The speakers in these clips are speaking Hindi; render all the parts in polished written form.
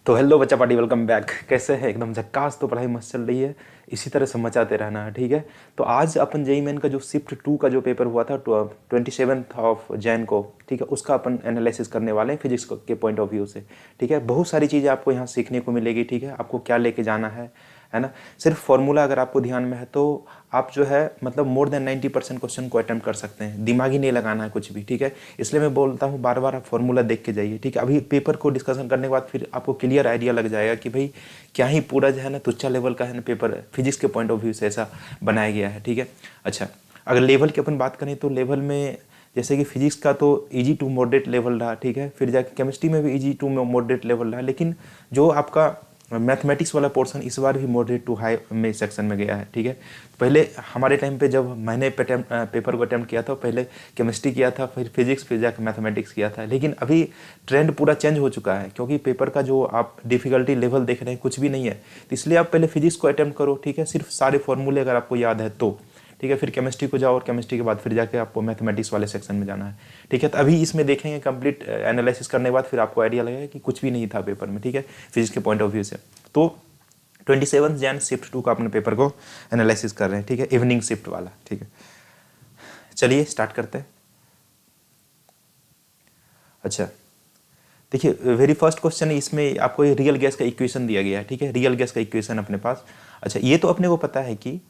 तो हेलो बच्चा पार्टी, वेलकम बैक। कैसे है? एकदम झक्कास। तो पढ़ाई मस्त चल रही है, इसी तरह समझाते रहना है, ठीक है। तो आज अपन जेई मेन का जो शिफ्ट 2 का जो पेपर हुआ था 27 को, ठीक है, उसका अपन एनालिसिस करने वाले हैं फिजिक्स के पॉइंट ऑफ व्यू से, ठीक है। बहुत सारी चीज़ें आपको यहाँ सीखने को मिलेगी, ठीक है। आपको क्या लेके जाना है ना। सिर्फ फॉर्मूला अगर आपको ध्यान में है तो आप जो है मतलब मोर देन 90% क्वेश्चन को अटेम्प्ट कर सकते हैं। दिमाग ही नहीं लगाना है कुछ भी, ठीक है। इसलिए मैं बोलता हूँ बार बार आप फॉर्मूला देख के जाइए, ठीक है। अभी पेपर को डिस्कशन करने के बाद फिर आपको क्लियर आइडिया लग जाएगा कि भाई क्या ही पूरा जो है ना तुच्छा लेवल का है ना पेपर फिजिक्स के पॉइंट ऑफ व्यू से ऐसा बनाया गया है, ठीक है। अच्छा, अगर लेवल की अपन बात करें तो लेवल में जैसे कि फिजिक्स का तो इजी टू मॉडरेट लेवल रहा, ठीक है। फिर जाके केमिस्ट्री में भी इजी टू मॉडरेट लेवल रहा, लेकिन जो आपका मैथमेटिक्स वाला पोर्शन इस बार भी मॉडरेट टू हाई में सेक्शन में गया है, ठीक है। पहले हमारे टाइम पे जब मैंने पेपर को अटैम्प्ट किया था, पहले केमिस्ट्री किया था, फिर फिजिक्स, फिर जाकर मैथमेटिक्स किया था। लेकिन अभी ट्रेंड पूरा चेंज हो चुका है, क्योंकि पेपर का जो आप डिफिकल्टी लेवल देख रहे हैं कुछ भी नहीं है। तो इसलिए आप पहले फिजिक्स को अटैम्प्ट करो, ठीक है। सिर्फ सारे फॉर्मूले अगर आपको याद है तो, ठीक है। फिर केमिस्ट्री को जाओ और केमिस्ट्री के बाद फिर जाके आपको मैथमेटिक्स वाले सेक्शन में जाना है, ठीक है। तो अभी इसमें देखेंगे कंप्लीट एनालिसिस करने के बाद फिर आपको आइडिया लगेगा कि कुछ भी नहीं था पेपर में, ठीक है, फिजिक्स के पॉइंट ऑफ व्यू से। तो 27 शिफ्ट 2 का अपने पेपर को एनालिसिस कर रहे हैं, ठीक है, इवनिंग शिफ्ट वाला, ठीक है। चलिए स्टार्ट करते हैं। अच्छा, देखिए वेरी फर्स्ट क्वेश्चन है, इसमें आपको ये रियल गैस का इक्वेशन दिया गया है, ठीक है। रियल गैस का इक्वेशन अपने पास। अच्छा, ये तो अपने को पता है कि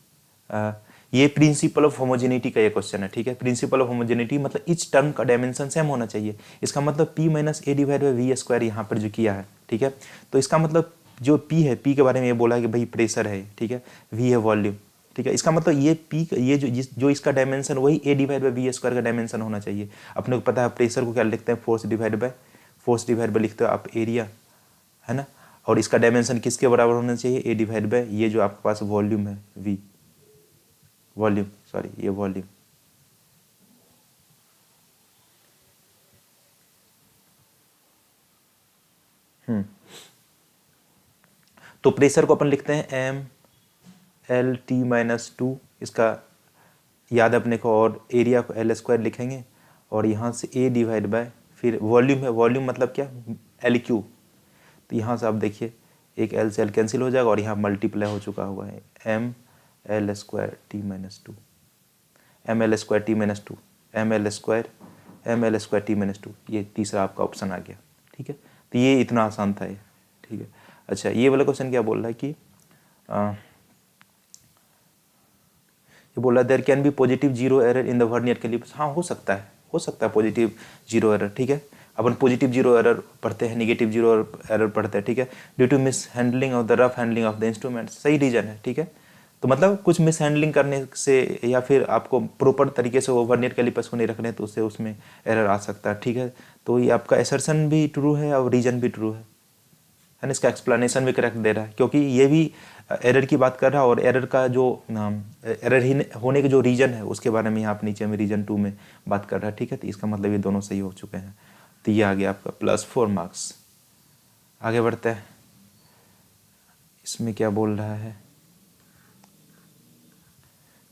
ये प्रिंसिपल ऑफ होमोजेनिटी का ये क्वेश्चन है, ठीक है। प्रिंसिपल ऑफ होमोजेनिटी मतलब इच टर्म का डायमेंशन सेम होना चाहिए। इसका मतलब p minus a divide by v square यहाँ पर जो किया है, ठीक है। तो इसका मतलब जो p है, p के बारे में ये बोला है कि भाई प्रेशर है, ठीक है, v है वॉल्यूम, ठीक है। इसका मतलब ये p ये जो इसका डायमेंशन वही a divide by v square का डायमेंशन होना चाहिए। अपने को पता है प्रेशर को क्या लिखते हैं, फोर्स डिवाइड बाय लिखते हो आप एरिया, है ना। और इसका डायमेंशन किसके बराबर होना चाहिए, a डिवाइड बाय ये जो आपके पास वॉल्यूम है v, वॉल्यूम, सॉरी ये वॉल्यूम। तो प्रेशर को अपन लिखते हैं M L T minus two, इसका याद अपने को, और एरिया को एल स्क्वायर लिखेंगे, और यहाँ से ए डिवाइड बाय फिर वॉल्यूम है, वॉल्यूम मतलब क्या, एल क्यू। तो यहाँ से आप देखिए एक एल से एल कैंसिल हो जाएगा और यहाँ मल्टीप्लाई हो चुका हुआ है M L square T minus two, M L square T minus two, M L square T minus two, ये तीसरा आपका ऑप्शन आ गया, ठीक है। तो ये इतना आसान था ये, ठीक है। अच्छा, ये वाला क्वेश्चन क्या बोल रहा है कि ये बोल रहा है there can be positive zero error in the vernier calipers. हाँ, हो सकता है पॉजिटिव जीरो एरर, ठीक है। अपन पॉजिटिव जीरो एरर पढ़ते हैं, नेगेटिव जीरो एरर पढ़ते हैं, ठीक है। Due to mishandling of the rough handling of the instrument, सही रीजन है, ठीक है। तो मतलब कुछ मिस हैंडलिंग करने से या फिर आपको प्रॉपर तरीके से वो वर्नियर कैलिपर्स को नहीं रखने तो उससे उसमें एरर आ सकता है, ठीक है। तो ये आपका एसर्शन भी ट्रू है और रीजन भी ट्रू है ना। इसका एक्सप्लेनेशन भी करेक्ट दे रहा है, क्योंकि ये भी एरर की बात कर रहा है, और एरर का जो एरर ही होने के जो रीजन है उसके बारे में यहाँ पे नीचे में रीजन 2 में बात कर रहा है, ठीक है। तो इसका मतलब ये दोनों सही हो चुके हैं। तो ये आ गया आपका +4 मार्क्स। आगे बढ़ते हैं, इसमें क्या बोल रहा है,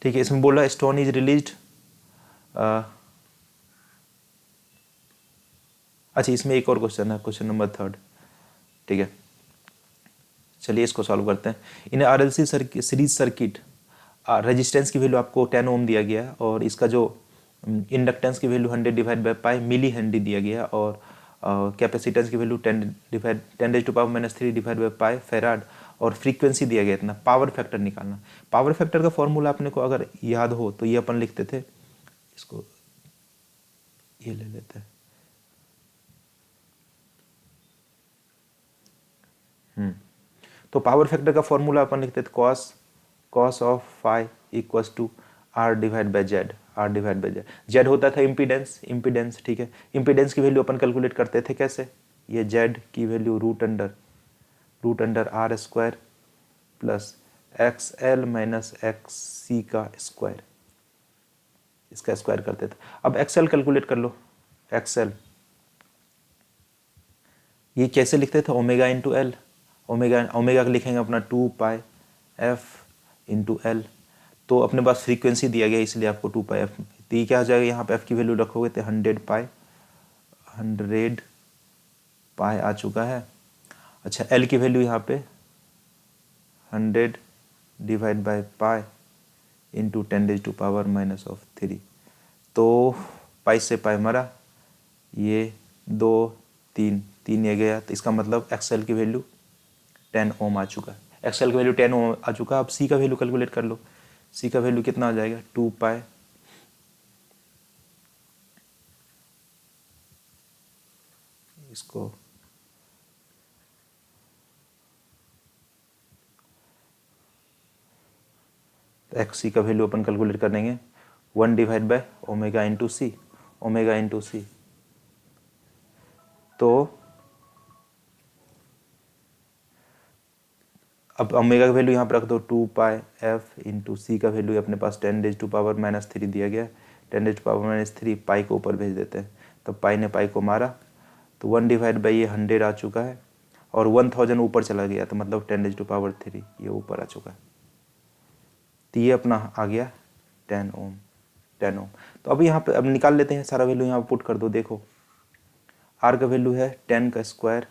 ठीक है। इसमें बोल रहा है स्टोन इज रिलीज्ड। अच्छा, इसमें एक और क्वेश्चन है, क्वेश्चन नंबर 3, ठीक है। चलिए इसको सॉल्व करते हैं। इन आरएलसी सीरीज सर्किट रेजिस्टेंस की वैल्यू आपको 10 ओम दिया गया है, और इसका जो इंडक्टेंस की value 100 divide by pi millihenry दिया गया, और कैपेसिटेंस की value 10⁻³ divide by pi farad, और फ्रीक्वेंसी दिया गया इतना। पावर फैक्टर निकालना। पावर फैक्टर का फॉर्मूला अपने को अगर याद हो तो ये अपन लिखते थे, इसको ये ले लेते हैं। तो पावर फैक्टर का फॉर्मूला अपन लिखते थे cos of phi equals to R divide by Z, Z होता था इम्पीडेंस, ठीक है। इम्पीडेंस की वैल्यू अपन कैलकुलेट करते थे कैसे, ये जेड की value root under R square plus X L minus X C का स्क्वायर, इसका स्क्वायर करते थे। अब एक्सएल कैलकुलेट कर लो, एक्सएल ये कैसे लिखते थे, ओमेगा इंटू एल, ओमेगा का लिखेंगे अपना 2 पाई एफ इंटू एल। तो अपने पास फ्रीक्वेंसी दिया गया इसलिए आपको 2 पाई एफ, तो ये क्या हो जाएगा, यहाँ पे एफ की वैल्यू रखोगे तो 100 पाई आ चुका है, अच्छा एल की वैल्यू यहाँ पे 100 डिवाइड बाय पाई इंटू 10⁻⁻³ तो पाई से पाई मरा, ये 2 3 3 ये गया, तो इसका मतलब एक्सएल की वैल्यू 10 ओम आ चुका है। एक्सएल की वैल्यू 10 ओम आ चुका है। अब सी का वैल्यू कैलकुलेट कर लो। सी का वैल्यू कितना आ जाएगा 2 पाई इसको एक्स सी का वैल्यू अपन कैलकुलेट कर देंगे 1 divide by omega into C, omega into C. तो अब ओमेगा का वैल्यू यहाँ पर रख दो 2 पाई एफ इंटू सी का वैल्यू अपने पास 10⁻³ दिया गया, 10⁻³ पाई को ऊपर भेज देते हैं। तो पाई ने पाई को मारा, तो 1 डिवाइड बाई ये 100 आ चुका है और 1000 ऊपर चला गया, तो मतलब 10⁻³ ये ऊपर आ चुका है। तो ये अपना आ गया 10 ओम, 10 ओम। तो अभी यहाँ पे अब निकाल लेते हैं, सारा वैल्यू यहाँ पुट कर दो। देखो आर का वैल्यू है 10 का स्क्वायर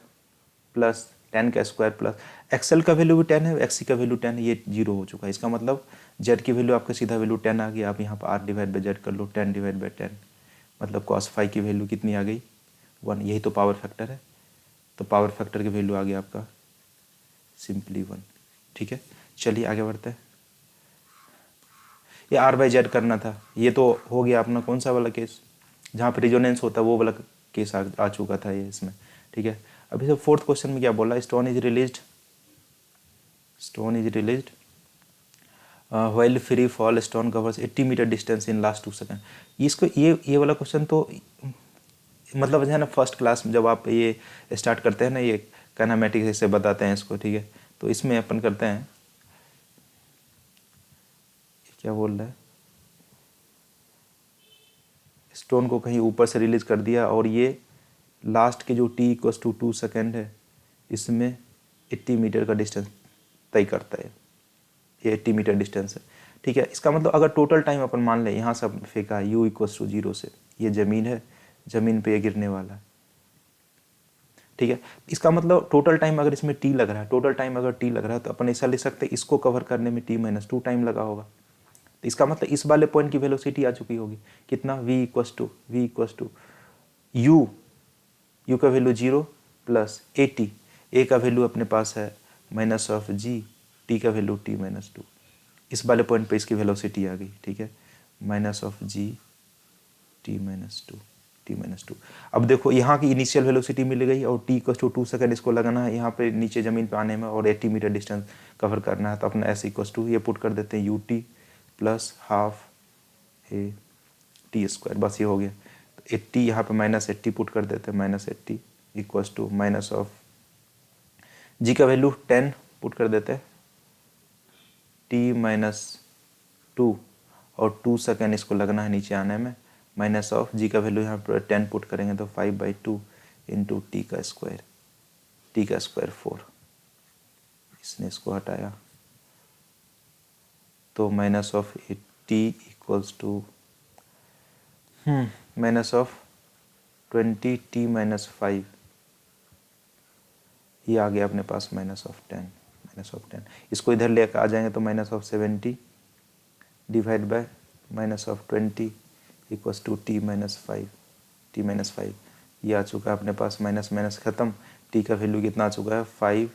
प्लस 10 का स्क्वायर प्लस एक्सएल का वैल्यू भी 10 है, एक्सी का वैल्यू 10 है, ये 0 हो चुका है। इसका मतलब जेड की वैल्यू आपका सीधा वैल्यू 10 आ गई। आप यहाँ पर आर डिवाइड बाई जेड कर लो, 10 डिवाइड बाई 10 मतलब कॉस फाई की वैल्यू कितनी आ गई 1। यही तो पावर फैक्टर है। तो पावर फैक्टर की वैल्यू आ गया आपका सिंपली 1। ठीक है, चलिए आगे बढ़ते हैं। ये आर बाई जेड करना था, ये तो हो गया अपना कौन सा वाला केस जहाँ पर रिजोनेंस होता है, वो वाला केस आ चुका था ये इसमें। ठीक है, अभी से फोर्थ क्वेश्चन में क्या बोला, stone is released while free fall stone covers 80 metre distance in last 2 second. इसको ये वाला क्वेश्चन तो मतलब है ना, फर्स्ट क्लास में जब आप ये स्टार्ट करते हैं ना, ये काइनेमेटिक्स से बताते हैं इसको। ठीक है, तो इसमें अपन करते हैं, क्या बोल रहा है, स्टोन को कहीं ऊपर से रिलीज कर दिया और ये लास्ट के जो t=2 सेकेंड है, इसमें 80 मीटर का डिस्टेंस तय करता है। ये 80 मीटर डिस्टेंस है। ठीक है, इसका मतलब अगर टोटल टाइम अपन मान लें, यहाँ से अपन फेंका u=0 से, ये ज़मीन है, ज़मीन पे ये गिरने वाला है। ठीक है, इसका मतलब टोटल टाइम अगर इसमें t लग रहा है, टोटल टाइम अगर t लग रहा है, तो अपन ऐसा लिख सकते हैं इसको कवर करने में t-2 टाइम लगा होगा। तो इसका मतलब इस वाले पॉइंट की वेलोसिटी आ चुकी होगी कितना, v u का वैल्यू 0 प्लस at, a का वैल्यू अपने पास है -g, t का वैल्यू t-2। इस वाले पॉइंट पे इसकी वेलोसिटी आ गई। ठीक है, -g t-2। अब देखो यहाँ की इनिशियल वेलोसिटी मिल गई और t=2 सेकंड इसको लगाना है यहाँ पे नीचे ज़मीन पे आने में और 80 मीटर डिस्टेंस कवर करना है। तो अपना s ये पुट कर देते हैं ut plus half a t², बस ये हो गया। तो 80 यहाँ पे -80 पुट कर देते हैं, -80 equals to minus of g का वैल्यू 10 पुट कर देते हैं, t-2 और 2 सेकेंड इसको लगना है नीचे आने में, माइनस ऑफ g का वैल्यू यहाँ पर 10 पुट करेंगे तो 5/2 इंटू t का स्क्वायर 4। इसने इसको हटाया तो minus of 80 equals to minus of 20t-5, ये आ गया अपने पास -10। इसको इधर लेकर आ जाएंगे तो -70 divide by -20 equals to t-5, ये आ चुका है अपने पास, माइनस माइनस ख़त्म। t का वैल्यू कितना आ चुका है 5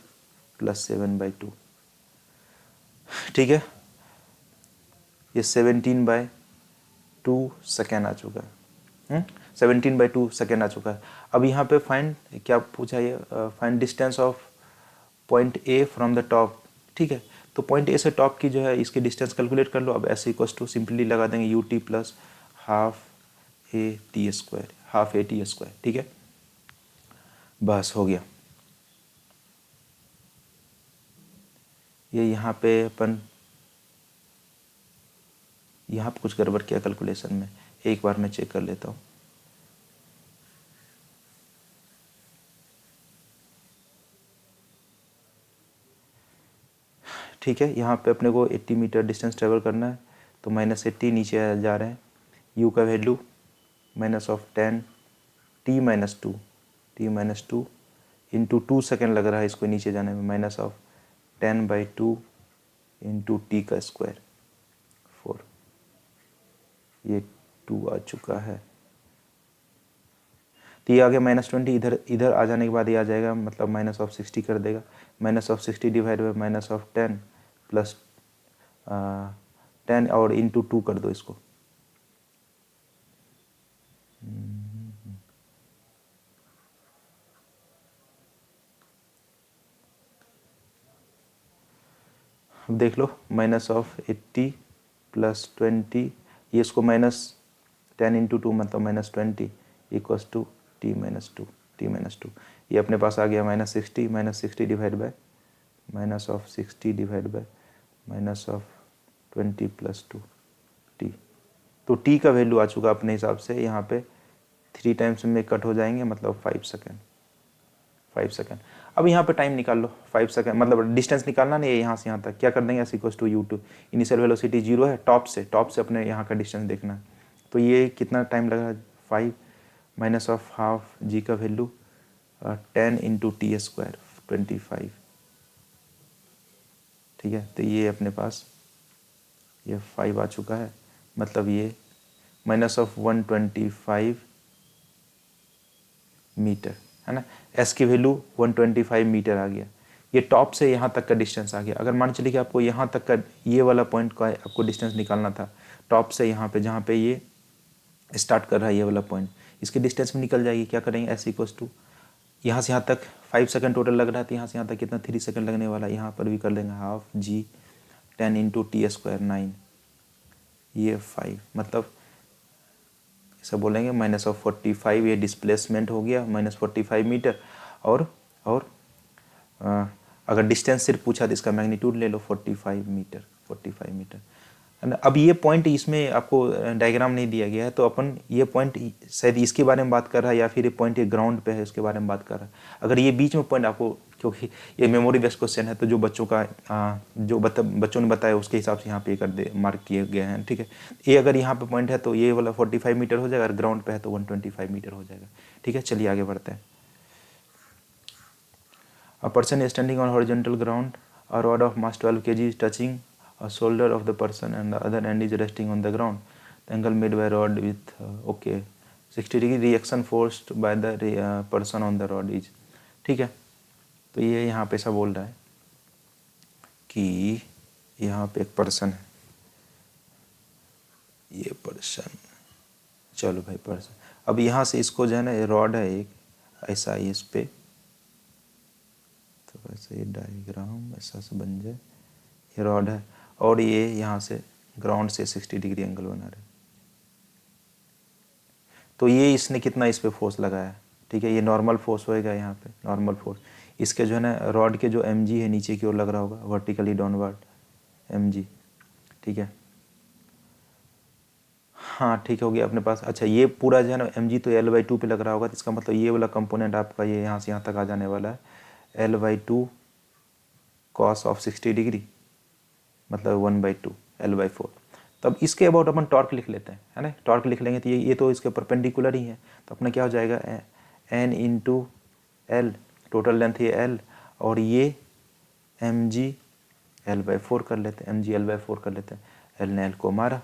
+ 7/2। ठीक है, ये 17/2 सेकेंड आ चुका है, 17/2 सेकेंड आ चुका है। अब यहाँ पे फाइंड क्या पूछा, ये find distance of point A from the top. ठीक है, तो पॉइंट ए से टॉप की जो है इसकी डिस्टेंस कैलकुलेट कर लो। अब ऐसे इक्वल्स टू सिंपली लगा देंगे ut प्लस हाफ at²। ठीक है, बस हो गया। ये यहाँ पे अपन यहाँ पे कुछ गड़बड़ किया कैलकुलेशन में, एक बार मैं चेक कर लेता हूँ। ठीक है, यहाँ पे अपने को 80 मीटर डिस्टेंस ट्रेवल करना है, तो -80 नीचे जा रहे हैं। u का वैल्यू -10 t-2 इंटू 2 सेकेंड लग रहा है इसको नीचे जाने में, माइनस ऑफ 10/2 इंटू टी का स्क्वायर 4, ये 2 आ चुका है। तो ये आ गया -20, इधर इधर आ जाने के बाद ये आ जाएगा, मतलब -60 कर देगा। -60 डिवाइड बाई -10 प्लस 10 और इंटू 2 कर दो इसको। देख लो, -80 प्लस 20, ये इसको -10 इंटू 2 मतलब -20 इक्वल्स टू t-2। ये अपने पास आ गया -60 divide by -60 divide by -20 plus 2 t। तो t का वैल्यू आ चुका अपने हिसाब से यहाँ पे 3 टाइम्स में कट हो जाएंगे, मतलब 5 सेकेंड। अब यहाँ पे टाइम निकाल लो, 5 सेकेंड, मतलब डिस्टेंस निकालना नहीं है यहाँ से यहाँ तक। क्या कर देंगे, s equals to u2, initial velocity 0 है, टॉप से अपने यहाँ का डिस्टेंस देखना है। तो ये कितना टाइम लगा, 5 माइनस ऑफ हाफ g का वैल्यू 10 इंटू टी स्क्वायर 25। ठीक है, तो ये अपने पास ये 5 आ चुका है, मतलब ये -125 मीटर है ना। s की वैल्यू 125 मीटर आ गया। ये टॉप से यहाँ तक का डिस्टेंस आ गया। अगर मान चलिए कि आपको यहाँ तक का ये वाला पॉइंट का आपको डिस्टेंस निकालना था, टॉप से यहाँ पे जहाँ पे ये स्टार्ट कर रहा है ये वाला पॉइंट, इसके डिस्टेंस में निकल जाएगी। क्या करेंगे, s इक्वल्स टू यहाँ से यहाँ तक 5 सेकंड टोटल लग रहा है, तो यहाँ से यहाँ तक कितना 3 सेकंड लगने वाला है। यहाँ पर भी कर लेंगे half g 10 into T square 9, ये 5, मतलब ऐसा बोलेंगे -45, ये डिस्प्लेसमेंट हो गया -45 मीटर। और अगर डिस्टेंस सिर्फ पूछा तो इसका मैग्नीट्यूड ले लो 45 मीटर है ना। अब ये पॉइंट इसमें आपको डायग्राम नहीं दिया गया है, तो अपन ये पॉइंट शायद इसके बारे में बात कर रहा है या फिर ये पॉइंट ये ग्राउंड पे है उसके बारे में बात कर रहा है। अगर ये बीच में पॉइंट आपको, क्योंकि ये मेमोरी बेस्ड क्वेश्चन है, तो जो बच्चों का बच्चों ने बताया उसके हिसाब से यहाँ पे कर दे मार्क किए गए हैं। ठीक है, ये अगर यहाँ पे पॉइंट है तो ये वाला 45 मीटर हो जाएगा, अगर ग्राउंड पे है तो 125 मीटर हो जाएगा। ठीक है, चलिए आगे बढ़ते हैं। A person is standing on horizontal ground. A rod of mass 12 kg is touching a shoulder of the person and the other end is resting on the ground. The angle made by rod with 60 degree reaction forced by the person on the rod is। ठीक है, तो ये यहाँ पे ऐसा बोल रहा है कि यहाँ पे एक पर्सन है, ये पर्सन, चलो भाई पर्सन। अब यहाँ से इसको जो है ना, रॉड है एक ऐसा ही इस पे, तो वैसे ये डायग्राम ऐसा से बन जाए, ये रॉड है और ये यहाँ से ग्राउंड से 60 डिग्री एंगल बना रहे। तो ये इसने कितना इस पे फोर्स लगाया, ठीक है, ये नॉर्मल फोर्स होएगा यहाँ पे, नॉर्मल फोर्स। इसके जो है ना रॉड के जो mg है नीचे की ओर लग रहा होगा, वर्टिकली डाउनवर्ड mg। ठीक है, हाँ ठीक हो गया अपने पास। अच्छा, ये पूरा जो है ना mg तो l/2 पे लग रहा होगा, तो इसका मतलब ये वाला कंपोनेंट आपका ये यहाँ से यहाँ तक आ जाने वाला है l/2 cos ऑफ 60 डिग्री, मतलब 1/2 l/4। तब इसके अबाउट अपन टॉर्क लिख लेते हैं, है ना। टॉर्क लिख लेंगे तो ये तो इसके परपेंडिकुलर ही है, तो अपना क्या हो जाएगा n into L, total length ये l, और ये mg l/4 कर लेते हैं, mg l/4 कर लेते हैं, l ने l को मारा।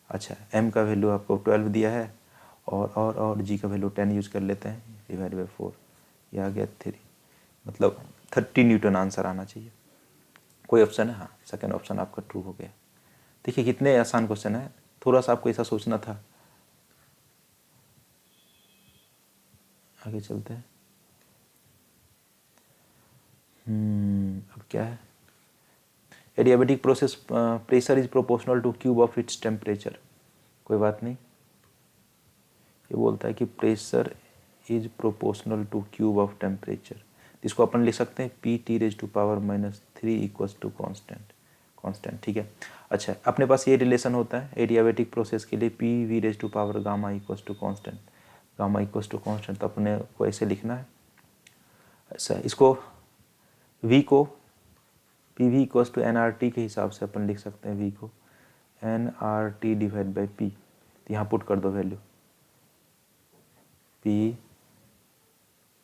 अच्छा, m का वैल्यू आपको 12 दिया है और g का वैल्यू 10 यूज कर लेते हैं, डिवाइड बाई 4, ये आ गया 3, मतलब 30 न्यूटन आंसर आना चाहिए। कोई ऑप्शन है, हाँ सेकंड ऑप्शन आपका ट्रू हो गया। देखिए कितने आसान क्वेश्चन है, थोड़ा सा आपको ऐसा सोचना था। आगे चलते हैं। अब क्या है, adiabatic process pressure is proportional two cube of its temperature. कोई बात नहीं, ये बोलता है कि pressure is proportional two cube of temperature, इसको अपन लिख सकते हैं P(T⁻³ इक्वल्स टू कांस्टेंट। ठीक है, अच्छा अपने पास ये रिलेशन होता है एडियाबेटिक प्रोसेस के लिए Pv⁻γ equals to constant, gamma equals to constant. तो अपने को ऐसे लिखना है। अच्छा, इसको v को Pv इक्वल्स टू nRT के हिसाब से अपन लिख सकते हैं, v को nRT डिवाइड बाई P, तो यहाँ पुट कर दो value P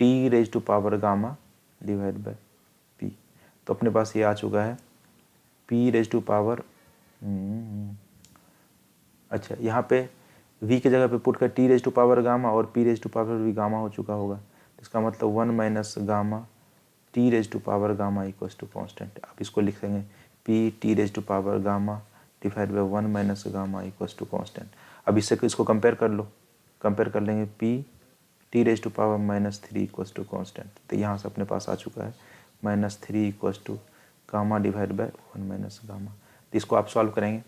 T raise to power gamma divide by P. तो अपने पास ये आ चुका है पी रेज टू पावर, अच्छा यहाँ पे v की जगह पे पुट कर T raise to power gamma और पी रेज टू पावर भी गामा हो चुका होगा, तो इसका मतलब 1 minus gamma T raise to power gamma equals to constant. आप इसको लिख देंगे P T raise to power gamma divide by 1 minus gamma equals to constant. अब इससे इसको कंपेयर कर लो, कंपेयर कर लेंगे P T raise to power -3 equals to constant. तो यहाँ से अपने पास आ चुका है -3 equals to gamma divide by 1 minus gamma. तो इसको आप सॉल्व करेंगे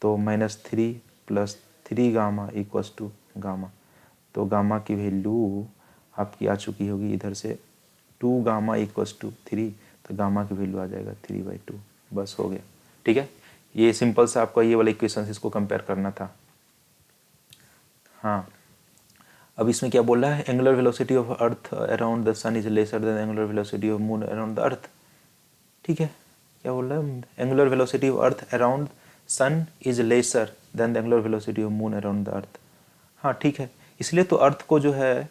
तो -3 + 3 गामा इक्वल्स टू गामा। तो गामा की वैल्यू आपकी आ चुकी होगी इधर से 2 गामा इक्वल्स टू 3, तो गामा की वैल्यू आ जाएगा 3/2। बस हो गया, ठीक है। ये सिंपल सा आपका ये वाला इक्वेशन इसको कंपेयर करना था। हाँ, अब इसमें क्या बोल रहा है, angular velocity of earth around the sun is lesser than angular velocity of moon around the earth. ठीक है, क्या बोल रहा है, angular velocity of earth around sun is lesser than the angular velocity of moon around the earth. हाँ ठीक है, इसलिए तो अर्थ को जो है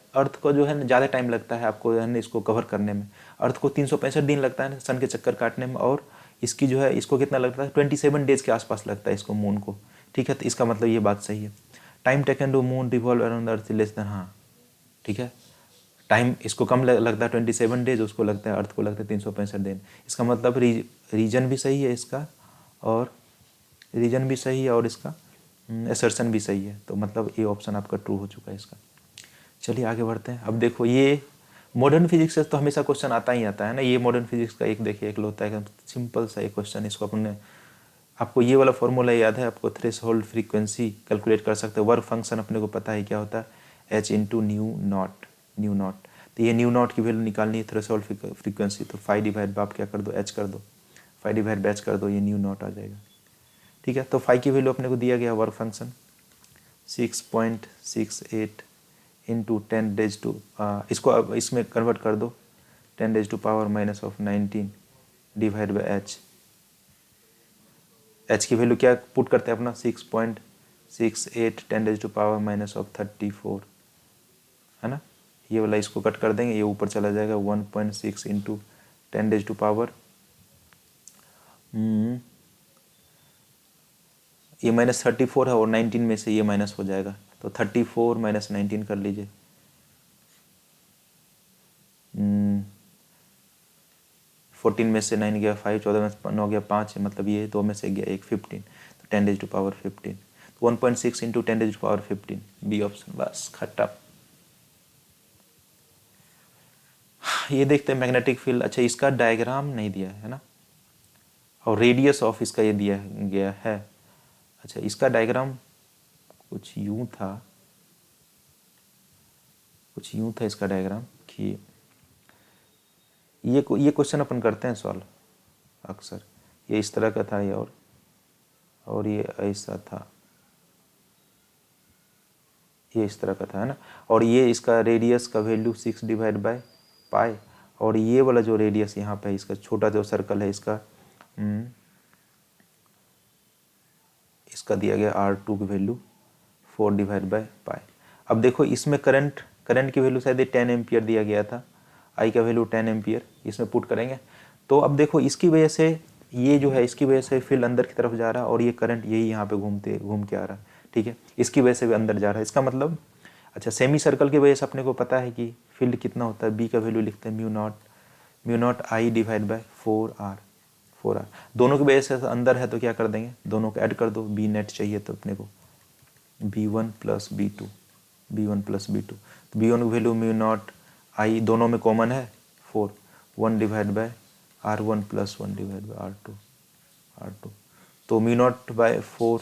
ज़्यादा टाइम लगता है आपको है ना इसको कवर करने में। अर्थ को 365 दिन लगता है सन के चक्कर काटने में, और इसकी जो है इसको कितना लगता है 27 डेज के आसपास लगता है इसको मून को। ठीक है, तो इसका मतलब ये बात सही है। Time taken to moon revolve around earth less than, हाँ ठीक है, टाइम इसको कम लगता है 27 डेज, उसको लगता है अर्थ को लगता है 365 दिन। इसका मतलब रीजन भी सही है इसका, और रीजन भी सही है और इसका असर्शन भी सही है। तो मतलब ये ऑप्शन आपका ट्रू हो चुका है इसका। चलिए आगे बढ़ते हैं। अब देखो ये मॉडर्न फिजिक्स से तो हमेशा क्वेश्चन आता ही आता है ना। ये मॉडर्न फिजिक्स का एक देखिए एक होता है सिंपल सा एक क्वेश्चन। इसको अपने आपको ये वाला फॉर्मूला याद है, आपको थ्रेशोल्ड फ्रीक्वेंसी कैलकुलेट कर सकते हो। वर्क फंक्शन अपने को पता है क्या होता है, h इंटू न्यू नॉट। तो ये न्यू नॉट की वैल्यू निकालनी है थ्रेशोल्ड फ्रीक्वेंसी, तो 5 डिवाइड बाय आप क्या कर दो h कर दो, 5 डिवाइड बाय h कर दो, ये न्यू नॉट आ जाएगा। ठीक है, तो 5 की वैल्यू अपने को दिया गया work function 6.68 into 10 raise to, इसको अब इसमें कन्वर्ट कर दो 10 raise to power -19 divide by h की वैल्यू क्या पुट करते हैं अपना 6.68 10 रेज टू पावर -34 है ना। ये वाला इसको कट कर देंगे, ये ऊपर चला जाएगा 1.6 इंटू 10 रेज टू पावर ये -34 है और 19 में से ये माइनस हो जाएगा, तो 34 - 19 कर लीजिए। 14 में से 9 गया 5, 14 में 9 गया 5, मतलब ये 2 में से गया 1, 15, तो 10 रेज टू पावर 15, तो 1.6 into 10 raise to power 15 B option. बस खत्म। ये देखते हैं मैग्नेटिक फील्ड। अच्छा, इसका डायग्राम नहीं दिया है ना, और रेडियस ऑफ इसका ये दिया गया है। अच्छा, इसका डायग्राम कुछ यूं था इसका डायग्राम कि ये क्वेश्चन अपन करते हैं सॉल्व अक्सर। ये इस तरह का था ये, और ये ऐसा था, ये इस तरह का था है ना। और ये इसका रेडियस का वैल्यू 6 डिवाइड बाय पाई, और ये वाला जो रेडियस यहाँ पे इसका छोटा जो सर्कल है इसका दिया गया R2 की वैल्यू 4 डिवाइड बाय पाई। अब देखो इसमें करंट की वैल्यू शायद 10 एम्पियर दिया गया था, आई का वैल्यू 10 एम्पियर इसमें पुट करेंगे। तो अब देखो इसकी वजह से ये जो है इसकी वजह से फील्ड अंदर की तरफ जा रहा है, और ये करंट यही यहाँ पे घूम के आ रहा है। ठीक है, इसकी वजह से भी अंदर जा रहा है। इसका मतलब अच्छा, सेमी सर्कल की वजह से अपने को पता है कि फील्ड कितना होता है, बी का वैल्यू लिखते हैं mu not I divide by 4R। दोनों की वजह से अंदर है तो क्या कर देंगे, दोनों को ऐड कर दो। बी नेट चाहिए तो अपने को B1 + B2, तो B1 की वैल्यू म्यू नॉट आई दोनों में कॉमन है 4, 1 divide bye R1 + 1 divide bye R2, तो म्यू नॉट बाय 4,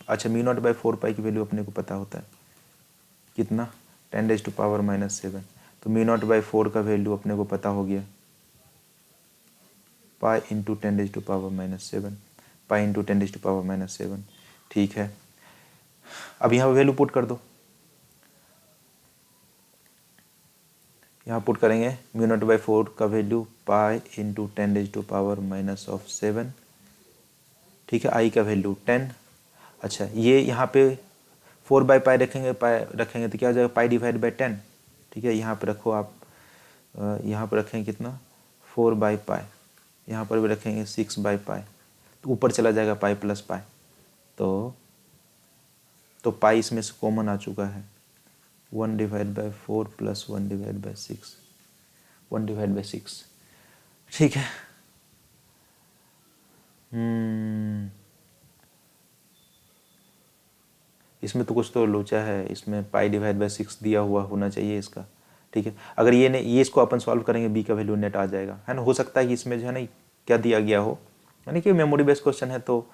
अच्छा म्यू नॉट बाय 4 पाई की वैल्यू अपने को पता होता है कितना, 10 रेज टू पावर -7, तो म्यू नॉट बाय 4 का वैल्यू अपने को पता हो गया pi into 10 raise to power -7, pi into 10 raise to power -7। ठीक है, अब यहाँ वैल्यू पुट कर दो, यहाँ पुट करेंगे म्यू नॉट बाय 4 का value pi into 10 raise to power -7। ठीक है, आई का वैल्यू 10। अच्छा, ये यहाँ पे 4/पाई रखेंगे, तो क्या हो जाएगा, पाई डिवाइड बाई 10। ठीक है, यहाँ पे रखो आप, यहाँ पर रखेंगे कितना, 4/पाई, यहाँ पर भी रखेंगे 6/पाई, तो ऊपर चला जाएगा पाई प्लस पाई, तो पाई इसमें से कॉमन आ चुका है, 1/4 प्लस 1/6, 1/6। ठीक है, इसमें तो कुछ तो लोचा है, इसमें पाई डिवाइड बाई 6 दिया हुआ होना चाहिए इसका। ठीक है, अगर ये नहीं, ये इसको अपन सॉल्व करेंगे, बी का वैल्यू नेट आ जाएगा, है ना। हो सकता है कि इसमें जो है ना क्या दिया गया हो, यानी कि मेमोरी बेस्ड क्वेश्चन है, तो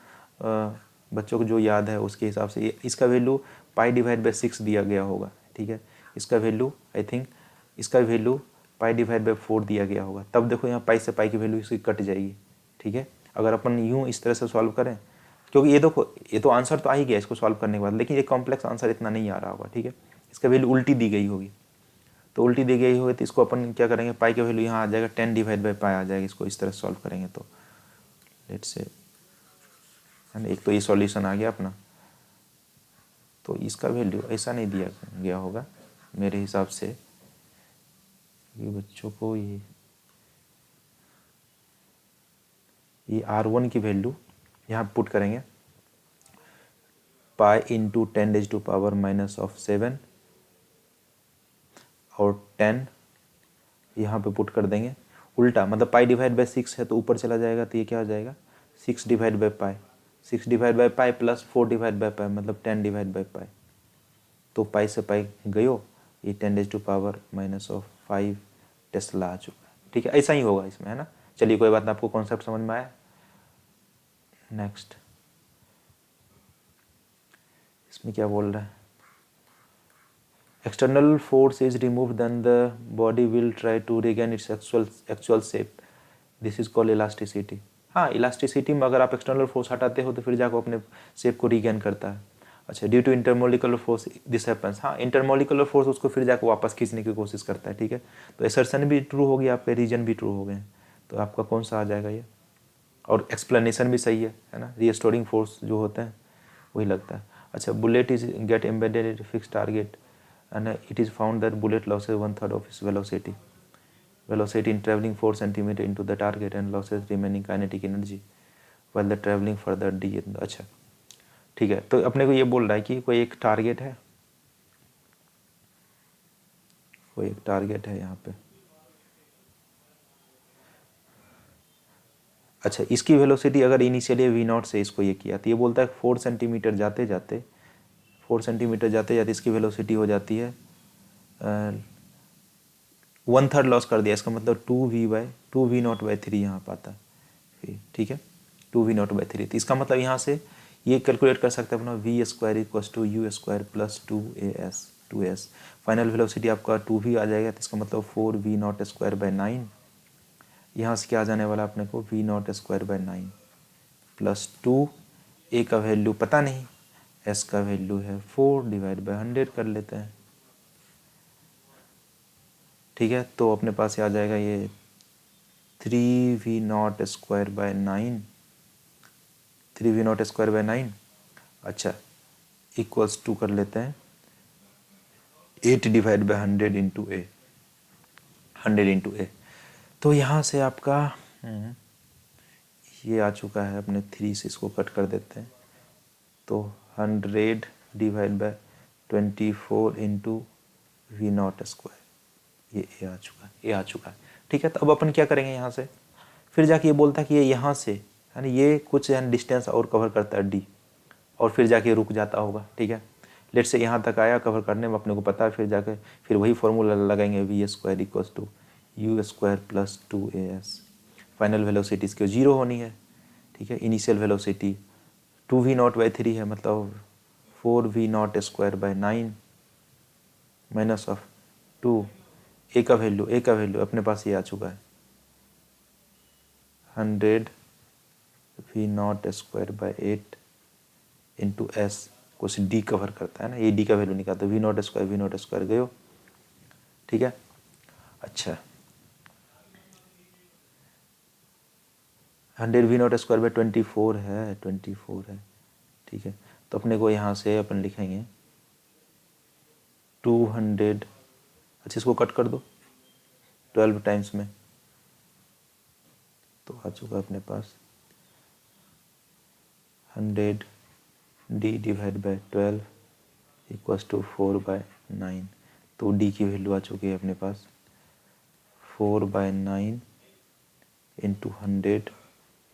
बच्चों को जो याद है उसके हिसाब से इसका वैल्यू पाई डिवाइड बाई 6 दिया गया होगा। ठीक है, इसका वैल्यू आई थिंक, इसका वैल्यू पाई डिवाइड बाई 4 दिया गया होगा। तब देखो यहाँ पाई से पाई की वैल्यू इसकी कट जाएगी। ठीक है, अगर अपन यूँ इस तरह से सॉल्व करें, क्योंकि ये देखो ये तो आंसर तो आ ही गया इसको सॉल्व करने के बाद, लेकिन ये कॉम्प्लेक्स आंसर इतना नहीं आ रहा होगा। ठीक है, इसका वैल्यू उल्टी दी गई होगी, तो उल्टी दी गई होगी तो इसको अपन क्या करेंगे, पाई का वैल्यू यहाँ आ जाएगा 10/पाई आ जाएगा, इसको इस तरह सॉल्व करेंगे तो लेट्स से, है ना। एक तो ये सॉल्यूशन आ गया अपना, तो इसका वैल्यू ऐसा नहीं दिया गया होगा मेरे हिसाब से, ये बच्चों को ये R1 की वैल्यू यहाँ पुट करेंगे, पाई इंटू 10⁻⁻⁷ और 10 यहाँ पे पुट कर देंगे उल्टा, मतलब पाई डिवाइड बाई 6 है तो ऊपर चला जाएगा, तो ये क्या हो जाएगा 6/पाई, 6/पाई प्लस 4/पाई, मतलब 10/पाई, तो पाई से पाई गयो, ये 10⁻⁻5 टेस्ला आ चुका है। ठीक है, ऐसा ही होगा इसमें, है ना। चलिए कोई बात नहीं, आपको कॉन्सेप्ट समझ में आया। नेक्स्ट, इसमें क्या बोल रहा है, external force is remove then the body will try to regain its actual shape, this is called elasticity. हाँ, इलास्टिसिटी में अगर आप एक्सटर्नल फोर्स हटाते हो तो फिर जाकर अपने शेप को रिगेन करता है। अच्छा, due to intermolecular force this happens, हाँ इंटरमोलिकुलर फोर्स उसको फिर जाकर वापस खींचने की कोशिश करता है। ठीक है, तो एसर्शन भी ट्रू होगी, आपके रीजन भी ट्रू हो गए, तो आपका कौन सा आ जाएगा ये, और एक्सप्लेनेशन भी सही है ना। रीस्टोरिंग फोर्स जो होते हैं वही लगता है। अच्छा, bullet is get embedded eight fix target and it is found that bullet loses 1/3 of its velocity in traveling 4 cm into the target and losses remaining kinetic energy while the traveling further d। अच्छा ठीक है, तो अपने को ये बोल रहा है कि कोई एक टारगेट है, कोई एक टारगेट है यहाँ पे। अच्छा, इसकी वेलोसिटी अगर इनिशियली v0 से इसको ये किया, तो ये बोलता है 4 सेंटीमीटर जाते जाते इसकी वेलोसिटी हो जाती है 1/3 लॉस कर दिया, इसका मतलब 2v0/3 यहाँ पाता है फिर। ठीक है, 2v0/3, तो इसका मतलब यहाँ से ये कैलकुलेट कर सकते हैं अपना v² = u² plus 2s। Final velocity आपका 2v आ जाएगा, तो इसका मतलब 4v0²/9, यहाँ से क्या आ जाने वाला अपने को v0²/9 प्लस 2, a का वैल्यू पता नहीं, s का वैल्यू है 4/100 कर लेते हैं। ठीक है, तो अपने पास आ जाएगा ये 3v0²/9, 3v0²/9। अच्छा, इक्वल्स टू कर लेते हैं 8/100 इंटू ए, 100 इंटू ए। तो यहाँ से आपका ये आ चुका है, अपने 3 से इसको कट कर देते हैं, तो 100/24 इंटू v0², ये ए आ चुका है। ठीक है, तो अब अपन क्या करेंगे यहाँ से, फिर जाके ये बोलता है कि ये यहाँ से, यानी ये कुछ यानी डिस्टेंस और कवर करता है डी, और फिर जाके रुक जाता होगा। ठीक है, लेट से यहाँ तक आया कवर करने में, अपने को पता है, फिर जाके फिर वही फॉर्मूला लगाएंगे v² = u² plus 2as। Final velocity इसकी 0 होनी है। ठीक है, इनिशियल वेलोसिटी 2v0/3 है, मतलब 4v0²/9 माइनस ऑफ 2, ए का वैल्यू अपने पास ये आ चुका है 100v0²/8 इंटू एस, कुछ डी कवर करता है ना, ये डी का वैल्यू निकालता है, v0² गयो। ठीक है, अच्छा 100v0²/24 है, 24 है। ठीक है, तो अपने को यहाँ से अपन लिखेंगे 200, अच्छा इसको कट कर दो 12 टाइम्स में, तो आ चुका अपने पास 100 D divide by 12 equals to 4/9। तो डी की वैल्यू आ चुकी है अपने पास 4/9 इंटू 100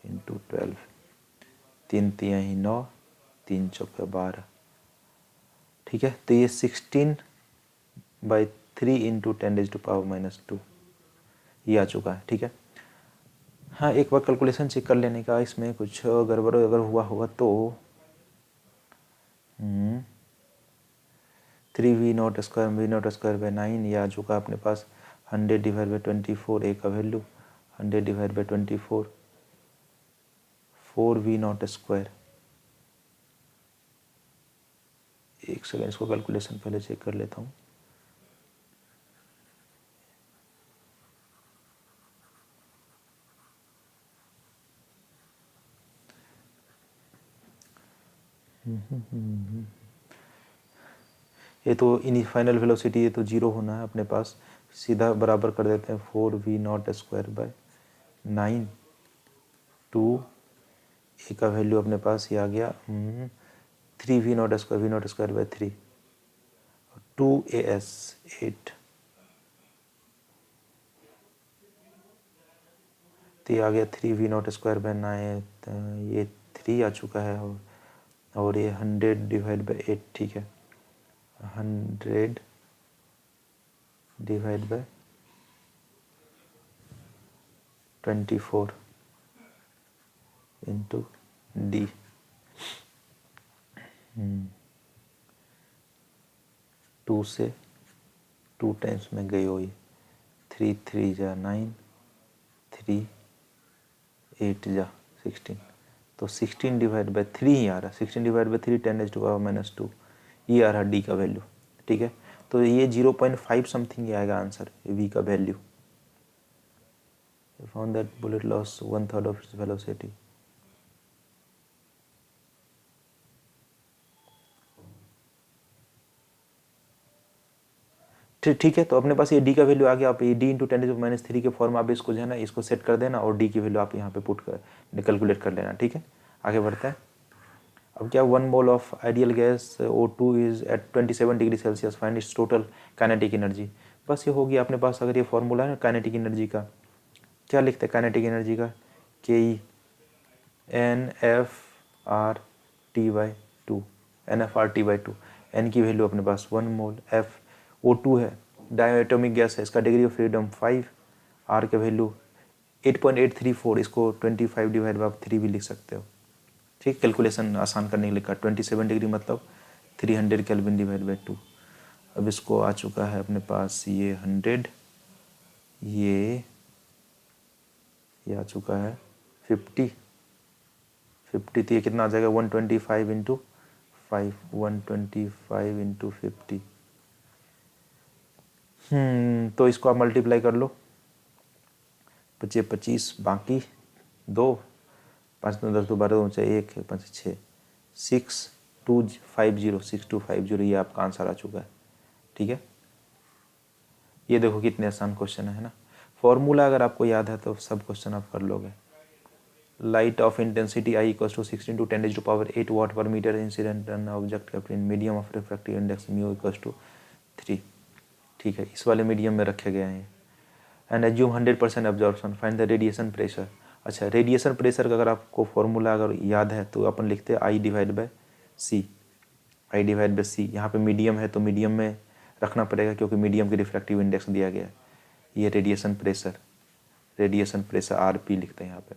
इंटू 12, 3 तिया ही 9, 3 चौके 12। ठीक है, तो ये 16/3 इंटू 10⁻⁻², ये आ चुका है। ठीक है, हाँ एक बार कैलकुलेशन चेक कर लेने का, इसमें कुछ गड़बड़ अगर हुआ होगा तो 3v0² ये आ चुका अपने पास 100 डिवाइड बाई 24 ए का वैल्यू 100 डिवाइड बाई 24 4v0²। एक सेकेंड इसको कैलकुलेशन पहले चेक कर लेता हूँ। ये तो इन फाइनल वेलोसिटी, ये तो जीरो होना है अपने पास, सीधा बराबर कर देते हैं 4v0²/9 टू ए का वैल्यू अपने पास ये आ गया 3v0²/3 2as 8, तो ये आ गया 3v0²/9, ये 3 आ चुका है और ये 100 डिवाइड बाई 8। ठीक है, 100 डिवाइड बाई 24 इंटू डी। 2 से 2 टाइम्स में गई हुई 3 3 जा 9, 3 8 जा 16, तो 16 डिवाइड बाई 3 ही आ रहा है। 16 डिवाइड बाई 3 10⁻⁻², ये आ रहा डी का वैल्यू। ठीक है, तो ये 0.5 समथिंग ही आएगा आंसर वी का value. Found that bullet loss 1/3 of its velocity. ठीक है, तो अपने पास ये डी का वैल्यू आ गया। आप ये डी इंटू 10⁻³ के फॉर्म आप इसको जो है ना इसको सेट कर देना और डी की वैल्यू आप यहाँ पे पुट कर कैलकुलेट कर लेना। ठीक है, आगे बढ़ते हैं। अब क्या 1 mole of ideal gas O2 is at 27 degree Celsius, find its total kinetic energy. बस ये होगी अपने पास। अगर ये फॉर्मूला है काइनेटिक एनर्जी का, क्या लिखते हैं काइनेटिक एनर्जी का, KE NFRT/2, NFRT/2। एन की वैल्यू अपने पास 1 मोल, F O2 है, डायटोमिक गैस है, इसका डिग्री ऑफ फ्रीडम 5, R के वैल्यू 8.834, इसको 25 डिवाइड बाई 3 भी लिख सकते हो। ठीक, कैलकुलेशन आसान करने के लिए लिखा 27 डिग्री मतलब 300 केल्विन डिवाइड बाई 2। अब इसको आ चुका है अपने पास ये 100, ये आ चुका है 50, तो ये कितना आ जाएगा 125 इंटू 5, 125 इंटू 50। तो इसको आप मल्टीप्लाई कर लो, 25 25, बाकी 2, 5 2 10 2 12 2 1 5 6 6250, ये आपका आंसर आ चुका है। ठीक है, ये देखो कितने आसान क्वेश्चन है ना। फॉर्मूला अगर आपको याद है तो सब क्वेश्चन आप कर लोगे। Light of intensity I = 16 × 10⁸ watt per metre incident object kept in medium of refractive index μ = 3। ठीक है, इस वाले मीडियम में रखे गए हैं। And assume 100% absorption, find the radiation pressure. अच्छा, रेडिएशन प्रेशर का अगर आपको फॉर्मूला अगर याद है तो अपन लिखते हैं I डिवाइड बाई सी। यहाँ पे मीडियम है तो मीडियम में रखना पड़ेगा क्योंकि मीडियम की रिफ्रैक्टिव इंडेक्स दिया गया है। ये रेडिएशन प्रेशर RP लिखते हैं यहाँ पे।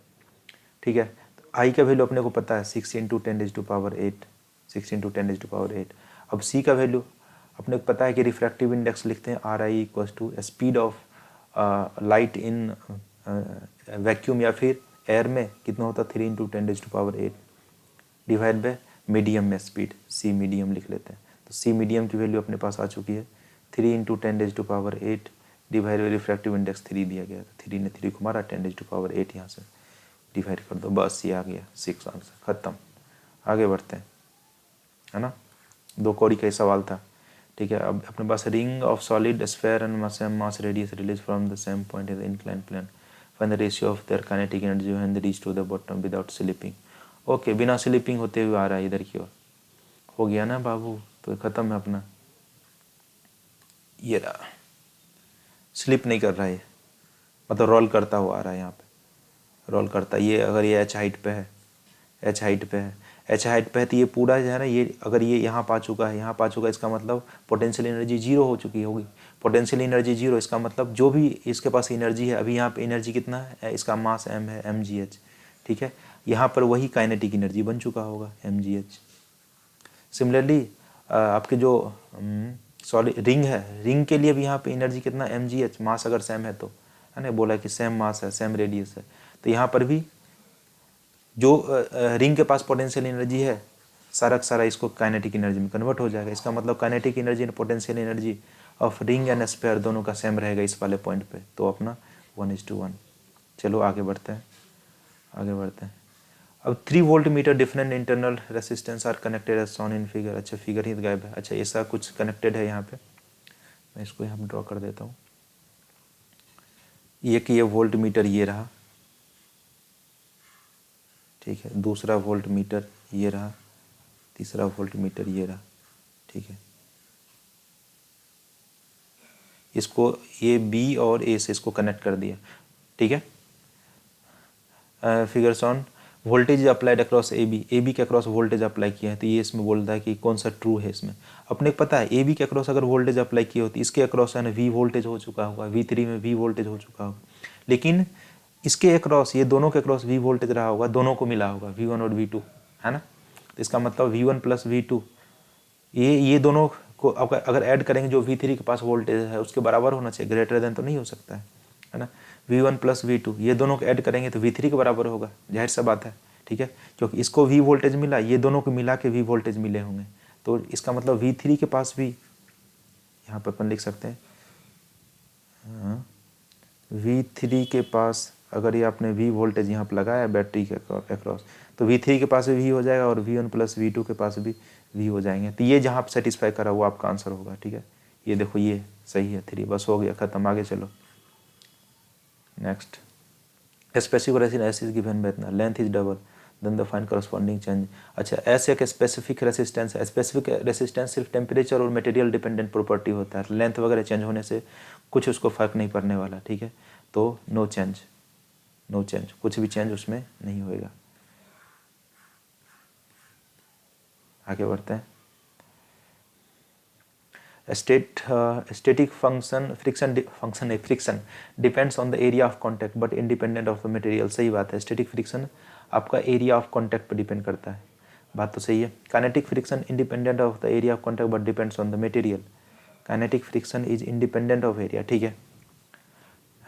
ठीक है, तो I का वैल्यू अपने को पता है 6 × 10⁸, 6 × 10⁸। अब C का वैल्यू अपने को पता है कि रिफ्रैक्टिव इंडेक्स लिखते हैं RI = speed of light in vacuum या फिर एयर में कितना होता है 3 × 10⁸ डिवाइड बाय मीडियम में स्पीड, C मीडियम लिख लेते हैं। तो C मीडियम की वैल्यू अपने पास आ चुकी है 3 × 10⁸ डिवाइड बाई रिफ्रैक्टिव इंडेक्स 3 दिया गया था। 3 ने 3 को मारा, 10⁸ यहाँ से डिवाइड कर दो, बस ये आ गया 6 आंसर, ख़त्म। आगे बढ़ते हैं, है ना। 2 कौड़ी का सवाल था। ठीक है। अब अपने पास ring of solid sphere and same mass radius release from the same point in the incline plane, find the ratio of their kinetic energy when they reach to the bottom without slipping. Okay, बिना स्लिपिंग होते हुए आ रहा है इधर की ओर। हो गया ना बाबू, तो ख़त्म है अपना। ये रहा, स्लिप नहीं कर रहा है, मतलब रोल करता हुआ आ रहा है। यहाँ पे रोल करता, ये अगर ये एच हाइट पे है, एच हाइट पे है, एच हाइट पे है, तो ये पूरा जो है ना, ये अगर ये यहाँ पा चुका है, यहाँ पा चुका है, इसका मतलब पोटेंशियल एनर्जी जीरो हो चुकी होगी। पोटेंशियल एनर्जी जीरो, इसका मतलब जो भी इसके पास एनर्जी है, अभी यहाँ पे एनर्जी कितना है, इसका मास m है, mgh, ठीक है। यहाँ पर वही काइनेटिक एनर्जी बन चुका होगा, mgh। सिमिलरली आपके जो सॉलिड रिंग है, रिंग के लिए भी यहाँ पे एनर्जी कितना, mgh, मास अगर सेम है तो, है ना, बोला कि सेम मास है, सेम रेडियस है, तो यहाँ पर भी जो रिंग के पास पोटेंशियल एनर्जी है, सारा का सारा इसको काइनेटिक एनर्जी में कन्वर्ट हो जाएगा। इसका मतलब kinetic energy and potential energy of ring and sphere दोनों का सेम रहेगा इस वाले पॉइंट पे, तो अपना 1:1। चलो आगे बढ़ते हैं, आगे बढ़ते हैं। अब 3 volt metre different internal resistance R connected as shown in figure. अच्छा, फिगर ही गायब है। अच्छा, ऐसा कुछ कनेक्टेड है यहाँ पे, मैं इसको यहाँ पर ड्रॉ कर देता हूँ। ये कि ये वोल्ट मीटर ये रहा, ठीक है, दूसरा वोल्ट मीटर ये रहा, तीसरा वोल्ट मीटर ये रहा, ठीक है। इसको ये बी और ए से इसको कनेक्ट कर दिया, ठीक है। Figures on voltage applied across A B के अक्रॉस वोल्टेज अप्लाई किया है, तो ये इसमें बोलता है कि कौन सा ट्रू है इसमें। अपने को पता है ए बी के अक्रॉस अगर वोल्टेज अप्लाई की होती, इसके अक्रॉस है ना वी वोल्टेज हो चुका होगा, V3 में वी वोल्टेज हो चुका होगा, लेकिन इसके अक्रॉस, ये दोनों के अक्रॉस वी वोल्टेज रहा होगा, दोनों को मिला होगा V1 और V2, है ना। तो इसका मतलब V1 प्लस V2, ये दोनों को अगर ऐड करेंगे, जो V3 के पास वोल्टेज है उसके बराबर होना चाहिए, ग्रेटर देन तो नहीं हो सकता है ना। V1 प्लस V2, ये दोनों को ऐड करेंगे तो V3 के बराबर होगा, जाहिर सा बात है, ठीक है, क्योंकि इसको V वोल्टेज मिला, ये दोनों को मिला के V वोल्टेज मिले होंगे, तो इसका मतलब V3 के पास भी, यहाँ पर अपन लिख सकते हैं, V3 के पास अगर ये आपने V वोल्टेज यहाँ पर लगाया बैटरी के अक्रॉस, तो V3 के पास भी V हो जाएगा और V1 प्लस V2 के पास भी V हो जाएंगे। तो ये जहाँ पर सेटिस्फाई करा वो आपका आंसर होगा, ठीक है। ये देखो ये सही है, 3, बस हो गया, ख़त्म, आगे चलो। Next, specific resistance is given by इतना, length is double, then the find corresponding change. अच्छा, ऐसे एक स्पेसिफिक रेसिस्टेंस है। स्पेसिफिक रेसिस्टेंस सिर्फ टेम्परेचर और मटेरियल डिपेंडेंट प्रॉपर्टी होता है, लेंथ वगैरह चेंज होने से कुछ उसको फ़र्क नहीं पड़ने वाला, ठीक है। तो नो चेंज, नो चेंज, कुछ भी चेंज उसमें नहीं होएगा। आगे बढ़ते हैं। Static function friction depends on the area of contact but independent of the material. सही बात है, स्टैटिक फ्रिक्शन आपका एरिया ऑफ कॉन्टैक्ट पर डिपेंड करता है, बात तो सही है। Kinetic friction independent of the area of contact but depends on the material. Kinetic friction is independent of area, ठीक है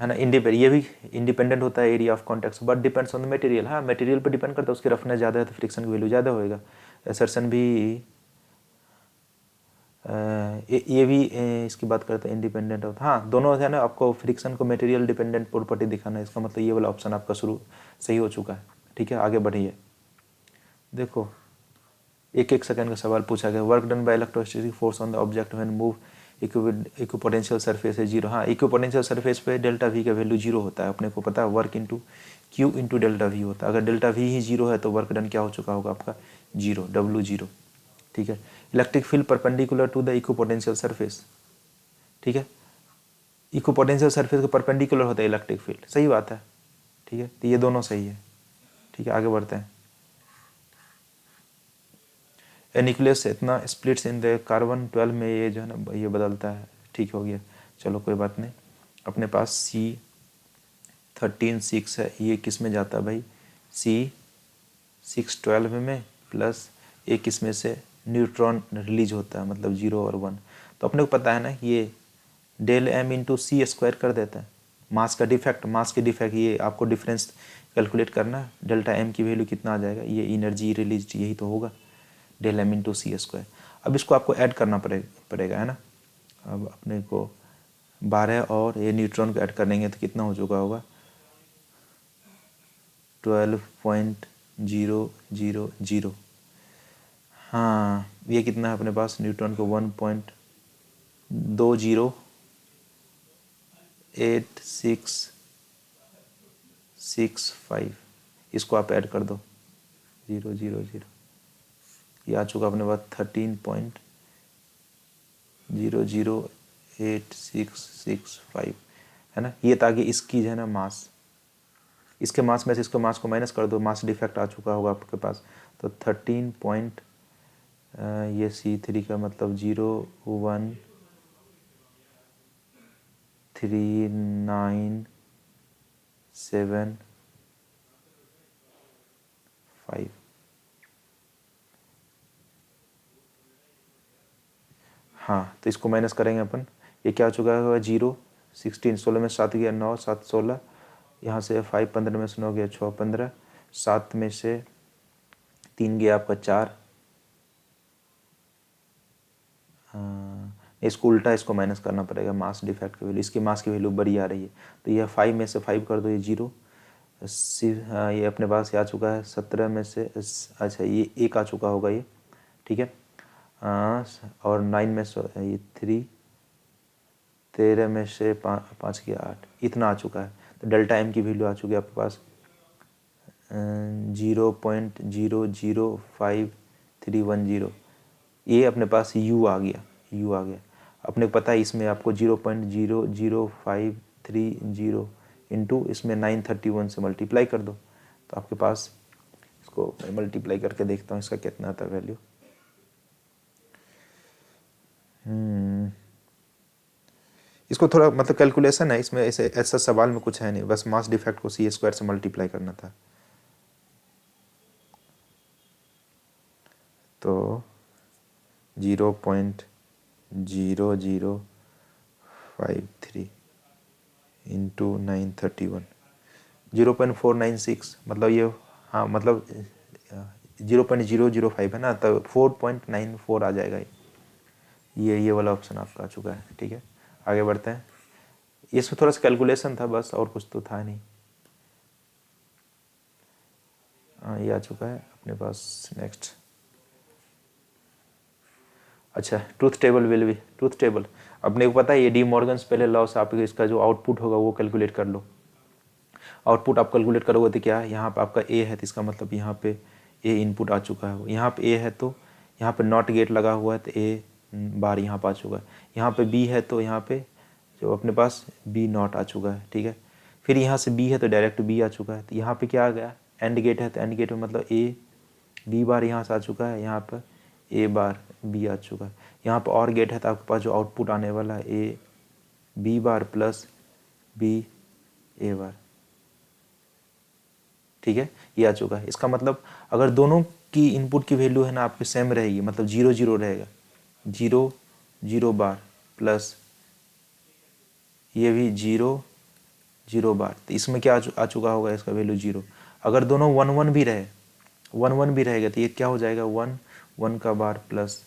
ना। ये भी इंडिपेंडेंट होता है area of contact but depends on the material. हाँ, मटेरियल पर डिपेंड करता है, उसकी रफनेस ज़्यादा है तो फ्रिक्शन की वैल्यू ज़्यादा होएगा। असर्शन भी ये भी इसकी बात करते हैं इंडिपेंडेंट ऑफ, हाँ दोनों है ना। आपको फ्रिक्शन को मटेरियल डिपेंडेंट प्रॉपर्टी दिखाना है, इसका मतलब ये वाला ऑप्शन आपका शुरू सही हो चुका है, ठीक है। आगे बढ़िए, देखो एक सेकंड का सवाल पूछा गया, work done by electrostatic force on the object when move equipotential surface है जीरो। हाँ, इक्विपोटेंशियल सरफेस पे डेल्टा वी का वैल्यू जीरो होता है, अपने को पता है, work into Q into delta we होता है। अगर डेल्टा वी ही जीरो है तो वर्क डन क्या हो चुका होगा आपका, जीरो, W जीरो, ठीक है। Electric field perpendicular to the equipotential surface, ठीक है। इक्विपोटेंशियल सरफेस के परपेंडिकुलर होता है इलेक्ट्रिक फील्ड, सही बात है, ठीक है। तो ये दोनों सही है, ठीक है। आगे बढ़ते हैं। न्यूक्लियस इतना स्प्लिट्स इन द कार्बन 12 में ये जो है ना ये बदलता है, ठीक हो गया, चलो कोई बात नहीं। अपने पास C13 6 है, ये किस में जाता है भाई, C6 12 में प्लस एक इसमें से न्यूट्रॉन रिलीज होता है, मतलब 0 और 1। तो अपने को पता है ना ये डेल m इंटू सी स्क्वायर कर देता है, मास का डिफेक्ट, मास के डिफेक्ट, ये आपको डिफरेंस कैलकुलेट करना है, डेल्टा m की वैल्यू कितना आ जाएगा, ये एनर्जी रिलीज यही तो होगा, डेल m इंटू सी स्क्वायर। अब इसको आपको ऐड करना पड़ेगा, है ना। अब अपने को 12 और ये न्यूट्रॉन को ऐड करेंगे तो कितना हो चुका होगा, 12.000। हाँ, ये कितना है अपने पास, न्यूट्रॉन को 1.000 208665, इसको आप ऐड कर दो, 000, ये आ चुका अपने पास 13.00866 है ना। ये ताकि इसकी जो है ना मास, इसके मास में से इसको मास को माइनस कर दो, मास डिफेक्ट आ चुका होगा आपके पास। तो 13 पॉइंट, ये C3 का मतलब 0.1397 हाँ, तो इसको माइनस करेंगे अपन, ये क्या हो चुका है, 0 16, 16 में 7 गया 9, 7 16, यहाँ से 5 15 में से 9 गया 6 15, 7 में से 3 गया आपका 4, इसको उल्टा इसको माइनस करना पड़ेगा, मास डिफेक्ट की वैल्यू, इसकी मास की वैल्यू बड़ी आ रही है, तो यह 5 में से 5 कर दो, ये 0, ये अपने पास आ चुका है 17 में से, अच्छा ये 1 आ चुका होगा ये, ठीक है। और 9 में से ये 3, 13 में से 5 किया 8, इतना आ चुका है। तो डेल्टा एम की वैल्यू आ चुकी है आपके पास 0.005310, ये अपने पास यू आ गया, यू आ गया। अपने को पता है इसमें आपको 0.00530 इंटू इसमें 931 से मल्टीप्लाई कर दो, तो आपके पास, इसको मैं मल्टीप्लाई करके देखता हूँ इसका कितना था वैल्यू। इसको थोड़ा मतलब कैलकुलेशन है इसमें, ऐसे ऐसा सवाल में कुछ है नहीं, बस मास डिफेक्ट को C² से मल्टीप्लाई करना था। तो 0.0053 इंटू 931, 0.496, मतलब ये, हाँ मतलब 0.005 है ना, तो 4.94 आ जाएगा। ये वाला ऑप्शन आपका आ चुका है, ठीक है। आगे बढ़ते हैं, इसमें थोड़ा सा कैलकुलेशन था बस, और कुछ तो था नहीं। ये आ चुका है अपने पास। नेक्स्ट, अच्छा, truth table will be, truth table अपने को पता है, ये डी मॉर्गन्स पहले लॉ से आप इसका जो आउटपुट होगा वो कैलकुलेट कर लो। आउटपुट आप कैलकुलेट करोगे तो क्या है, यहाँ पे आपका ए है, तो इसका मतलब यहाँ पे ए इनपुट आ चुका है, यहाँ पे ए है तो यहाँ पे नॉट गेट लगा हुआ है, तो ए बार यहाँ पर आ चुका है। यहाँ पे बी है तो यहाँ पे जो अपने पास बी नॉट आ चुका है, ठीक है। फिर यहाँ से बी है तो डायरेक्ट बी आ चुका है, तो यहाँ पे क्या आ गया, एंड गेट है, तो एंड गेट में मतलब ए बी बार यहाँ से आ चुका है, यहाँ पर ए बार बी आ चुका है। यहाँ पर और गेट है तो आपके पास जो आउटपुट आने वाला है A B bar plus B A bar, ठीक है, ये आ चुका है। इसका मतलब अगर दोनों की इनपुट की वैल्यू है ना आपके सेम रहेगी, मतलब 0 0 रहेगा, 0 0 बार प्लस ये भी 0 0 बार, तो इसमें क्या आ चुका होगा, इसका वैल्यू 0। अगर दोनों 1 1 भी रहे, 1 1 भी रहेगा, तो ये क्या हो जाएगा, 1 1 का बार प्लस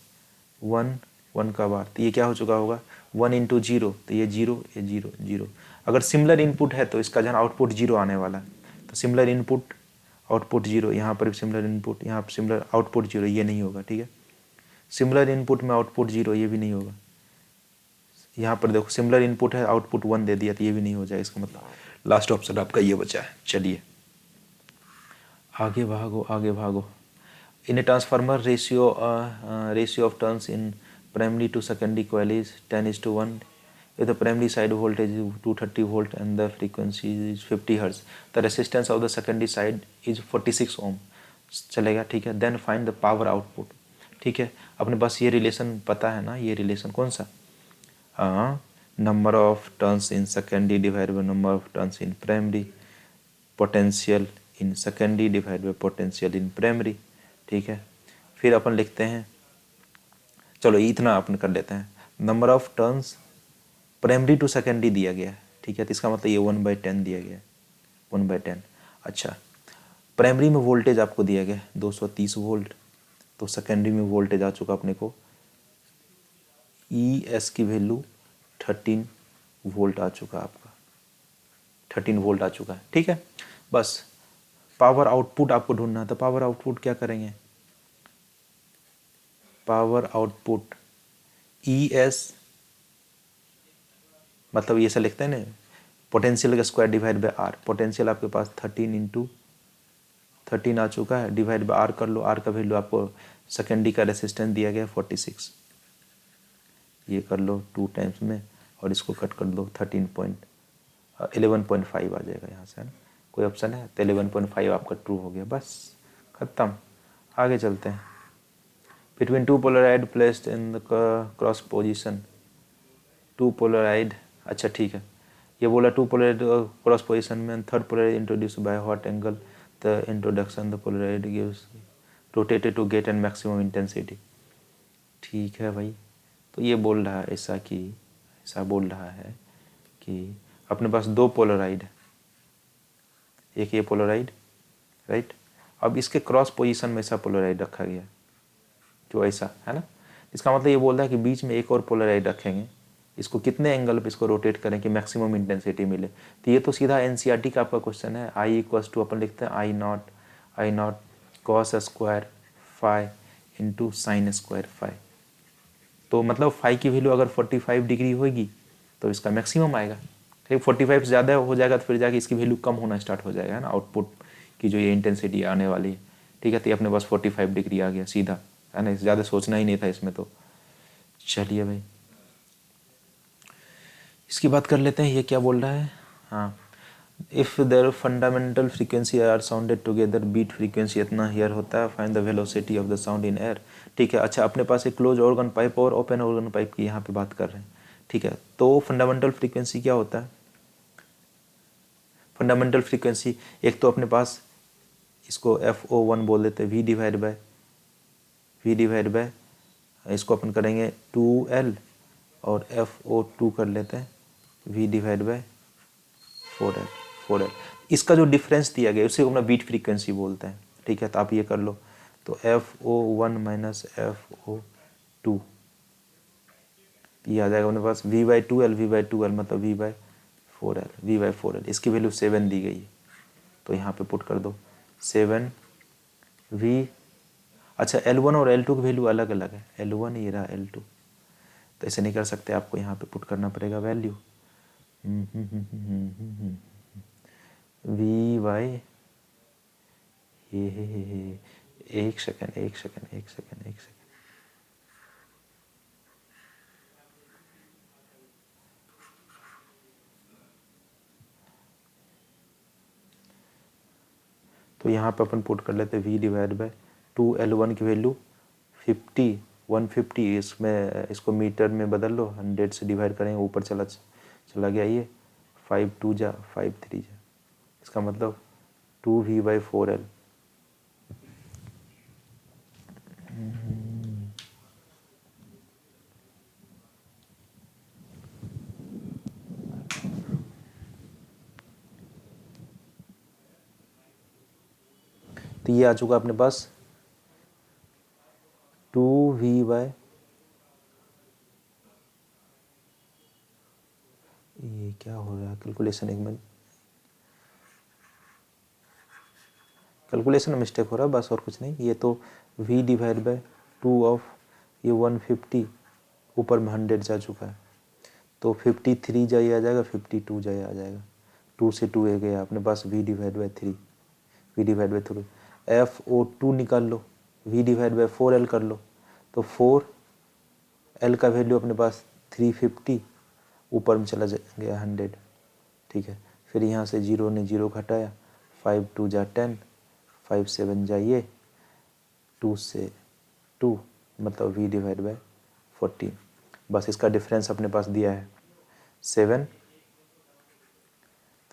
1 1 का बार, तो ये क्या हो चुका होगा, 1 इंटू 0, तो ये 0 ये 0 0। अगर सिमिलर इनपुट है तो इसका जहाँ आउटपुट 0 आने वाला है, तो सिमिलर इनपुट आउटपुट 0, यहाँ पर भी सिमिलर इनपुट, यहाँ पर सिमिलर आउटपुट 0, ये नहीं होगा, ठीक है। सिमिलर इनपुट में आउटपुट 0, ये भी नहीं होगा। यहाँ पर देखो सिमिलर इनपुट है, आउटपुट 1 दे दिया, तो ये भी नहीं हो जाएगा। इसका मतलब लास्ट ऑप्शन आपका ये बचा है। चलिए आगे भागो, आगे भागो। In a transformer ratio of turns in primary to secondary coil is 10:1. If the primary side voltage is 230 volt and the frequency is 50 hertz, the resistance of the secondary side is 46 ohm. चलेगा, ठीक है। Then find the power output, ठीक है। अपने पास ये रिलेशन पता है ना, ये रिलेशन कौन सा, number of turns in secondary divide by number of turns in primary, potential in secondary divide by potential in primary, ठीक है। फिर अपन लिखते हैं, चलो इतना अपन कर लेते हैं, number of turns primary to secondary दिया गया है, ठीक है, तो इसका मतलब ये 1/10 दिया गया है, 1/10। अच्छा, प्राइमरी में वोल्टेज आपको दिया गया है 230 वोल्ट, तो सेकेंडरी में वोल्टेज आ चुका अपने को, ई एस की वैल्यू 13 वोल्ट आ चुका आपका, 13 वोल्ट आ चुका है, ठीक है। बस पावर आउटपुट आपको ढूंढना है, तो पावर आउटपुट क्या करेंगे, पावर आउटपुट ई एस मतलब ये ऐसा लिखते हैं ना, पोटेंशियल का square divide by R. Potential आपके पास 13 इंटू 13 आ चुका है, डिवाइड बाय आर कर लो। आर का वैल्यू आपको सेकेंडरी का रेसिस्टेंस दिया गया 46, ये कर लो 2 टाइम्स में और इसको कट कर दो 11.5 आ जाएगा यहाँ से, है ना। कोई ऑप्शन है तो 11.5 आपका ट्रू हो गया, बस खत्म। आगे चलते हैं। Between two polaroid placed in the cross position, two polaroid, अच्छा ठीक है, ये बोला टू पोलराइड क्रॉस पोजिशन में third polaroid introduce by what angle, the introduction the polaroid gives rotated to get and maximum intensity. ठीक है भाई, तो ये बोल रहा है ऐसा कि, ऐसा बोल रहा है कि अपने पास दो पोलराइड है, एक ये पोलराइड, राइट। अब इसके क्रॉस पोजीशन में ऐसा पोलराइड रखा गया जो ऐसा है ना, इसका मतलब ये बोल रहा है कि बीच में एक और पोलराइड रखेंगे, इसको कितने एंगल पे इसको रोटेट करें कि मैक्सिमम इंटेंसिटी मिले। तो ये तो सीधा एनसीईआरटी का आपका क्वेश्चन है। आई इक्वल्स टू अपन लिखते हैं I naught cos square phi into sine square phi. तो मतलब फाई की वैल्यू अगर 45 डिग्री होगी तो इसका मैक्सिमम आएगा, ठीक। 45 से ज़्यादा हो जाएगा तो फिर जाके इसकी वैल्यू कम होना स्टार्ट हो जाएगा, है ना, आउटपुट की जो ये इंटेंसिटी आने वाली है, ठीक है। तो ये अपने पास 45 डिग्री आ गया सीधा, है ना, ज़्यादा सोचना ही नहीं था इसमें। तो चलिए भाई इसकी बात कर लेते हैं, ये क्या बोल रहा है। हाँ, if there fundamental frequency are sounded together, beat frequency इतना हियर होता है, find the velocity of the sound in air. ठीक है, अच्छा अपने पास एक क्लोज ऑर्गन पाइप और ओपन ऑर्गन पाइप की यहाँ पे बात कर रहे हैं, ठीक है। तो फंडामेंटल फ्रीक्वेंसी क्या होता है, फंडामेंटल फ्रीक्वेंसी एक तो अपने पास इसको FO1 बोल देते हैं, वी डिवाइड बाय इसको अपन करेंगे 2L और FO2 कर लेते हैं V डिवाइड बाय 4L। इसका जो डिफरेंस दिया गया उसे अपना बीट फ्रीक्वेंसी बोलते हैं, ठीक है। तो आप ये कर लो, तो FO1 माइनस FO2 ये आ जाएगा अपने पास V/2L मतलब V/4L। इसकी वैल्यू 7 दी गई है, तो यहाँ पे पुट कर दो 7V। अच्छा L1 और L2 की वैल्यू अलग अलग है, L1 ये रहा L2, तो ऐसे नहीं कर सकते, आपको यहाँ पे पुट करना पड़ेगा वैल्यू V/, ये एक सेकंड। तो यहाँ पे अपन पुट कर लेते हैं V डिवाइड बाय 2L1 की वैल्यू 150, इसमें इसको मीटर में बदल लो, 100 से डिवाइड करेंगे, ऊपर चला गया ये 5 2 जा 5 3 जा, इसका मतलब 2V/4L। तो ये आ चुका अपने पास 2V/, ये क्या हो रहा है कैलकुलेशन, एक मिनट, कैलकुलेशन में मिस्टेक हो रहा है बस, और कुछ नहीं। ये तो V डिवाइड बाय 2 ऑफ ये 150, ऊपर में 100 जा चुका है, तो 53 जा ये आ जाएगा, 52 जा ये आ जाएगा, 2 से 2 गया अपने पास V डिवाइड बाय 3, FO2 निकाल लो, V डिवाइड बाय 4L कर लो, तो 4L का वैल्यू अपने पास 350, ऊपर में चला गया 100, ठीक है। फिर यहाँ से 0 ने 0 घटाया, 5 2 जा 10, 5 7 जाइए, 2 से 2 मतलब V डिवाइड बाय 14। बस इसका डिफरेंस अपने पास दिया है 7,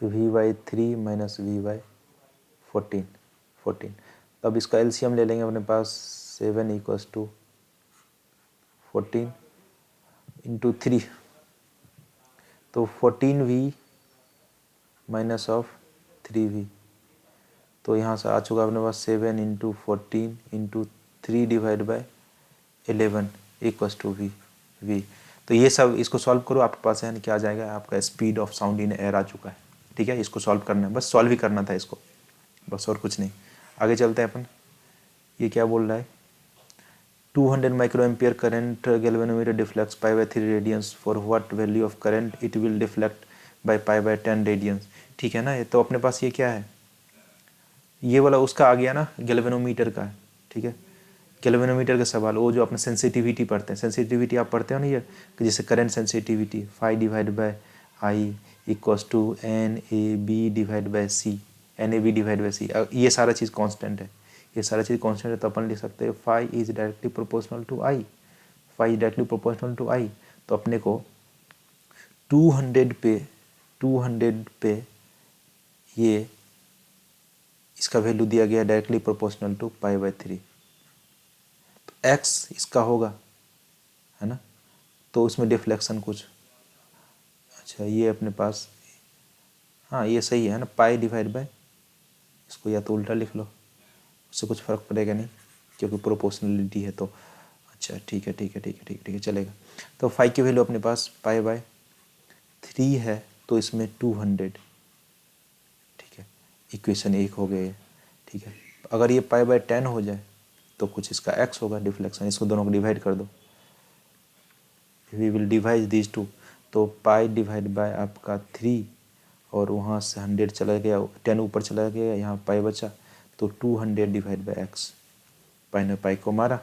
तो V/3 माइनस V/14। अब इसका एलसीएम ले लेंगे अपने पास, 7 इक्वल्स टू 14 इंटू 3, तो 14V माइनस ऑफ 3V, तो यहाँ से आ चुका अपने पास 7 into 14 into 3 divide by 11 equals to V। तो ये सब इसको सॉल्व करो, आपके पास है क्या आ जाएगा, आपका speed of sound in air आ चुका है, ठीक है। इसको सॉल्व करना है, बस सॉल्व ही करना था इसको, बस और कुछ नहीं। आगे चलते हैं अपन, ये क्या बोल रहा है, 200 micro ampere current galvanometer deflects pi by 3 radians for what value of current it will deflect by pi by 10 radians. ठीक है ना, ये तो अपने पास ये क्या है, ये वाला उसका आ गया ना गैल्वेनोमीटर का। ठीक है, गैल्वेनोमीटर का सवाल, वो जो अपने सेंसिटिविटी पढ़ते हैं, सेंसिटिविटी आप पढ़ते हो ना ये, कि जैसे current sensitivity phi divide by I equals to N A B divide by C, N A B divide by C, ये सारा चीज़ कांस्टेंट है, ये सारा चीज़ कांस्टेंट है, तो अपन लिख सकते हैं phi is directly proportional to I, phi directly proportional to I. तो अपने को 200 पे ये इसका वैल्यू दिया गया directly proportional to pi by 3, तो एक्स इसका होगा, है ना, तो उसमें डिफ्लेक्शन कुछ, अच्छा ये अपने पास, हाँ ये सही है ना, पाई डिवाइड बाय, इसको या तो उल्टा लिख लो, उससे कुछ फ़र्क पड़ेगा नहीं क्योंकि प्रोपोर्शनलिटी है। तो अच्छा ठीक है ठीक है ठीक है ठीक है ठीक है चलेगा। तो फाई की वैल्यू अपने पास पाई बाय 3 है, तो इसमें 200, ठीक है, इक्वेशन 1 हो गया ये। ठीक है, अगर ये पाई बाय 10 हो जाए तो कुछ इसका एक्स होगा डिफ्लेक्शन, इसको दोनों को डिवाइड कर दो, we will divide this two, तो पाई डिवाइड बाय आपका 3 और वहाँ से 100 चला गया, 10 ऊपर चला गया, यहाँ पाई बचा, तो 200 डिवाइड बाई एक्स, पाई ने पाई को मारा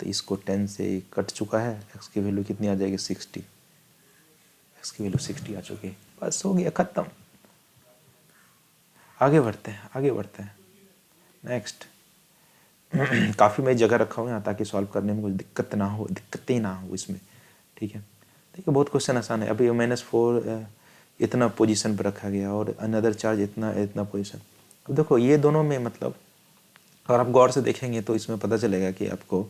तो इसको 10 से कट चुका है, एक्स की वैल्यू कितनी आ जाएगी 60, एक्स की वैल्यू 60 आ चुकी है, बस हो गया ख़त्म। आगे बढ़ते हैं आगे बढ़ते हैं, नेक्स्ट। काफ़ी मैं जगह रखा हूँ यहाँ ताकि सॉल्व करने में कुछ दिक्कतें ना हो इसमें। ठीक है, देखिए बहुत क्वेश्चन आसान है। अभी -4 इतना पोजीशन पर रखा गया और अनदर चार्ज इतना इतना पोजीशन। अब देखो ये दोनों में मतलब अगर आप गौर से देखेंगे तो इसमें पता चलेगा कि आपको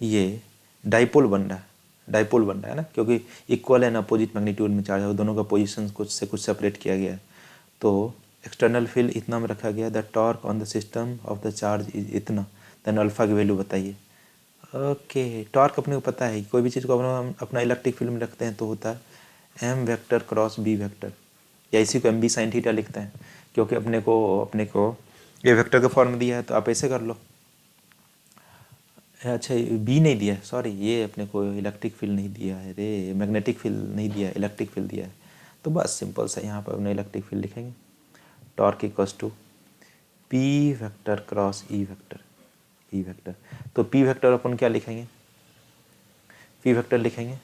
ये डाइपोल बन रहा है, डाइपोल बन रहा है ना, क्योंकि इक्वल एंड अपोजिट मैग्नीट्यूड में चार्ज है, दोनों का पोजीशन कुछ से कुछ सेपरेट किया गया है। तो एक्सटर्नल फील्ड इतना में रखा गया, the torque on the system of the charge is इतना, देन अल्फा की वैल्यू बताइए। ओके, टॉर्क अपने को पता है, कोई भी चीज़ को अपना इलेक्ट्रिक फील्ड में रखते हैं तो होता है M vector cross B vector, या इसी को एम बी साइन थीटा लिखते हैं, क्योंकि अपने को ये वेक्टर का फॉर्म दिया है, तो आप ऐसे कर लो। अच्छा बी नहीं दिया है, सॉरी, ये अपने को इलेक्ट्रिक फील्ड नहीं दिया है रे, मैग्नेटिक फील्ड नहीं दिया है, इलेक्ट्रिक फील्ड दिया है। तो बस सिंपल सा यहाँ पर अपने इलेक्ट्रिक फील्ड लिखेंगे, torque equals to P vector cross E vector, E vector. तो पी वेक्टर अपन क्या लिखेंगे, पी वेक्टर लिखेंगे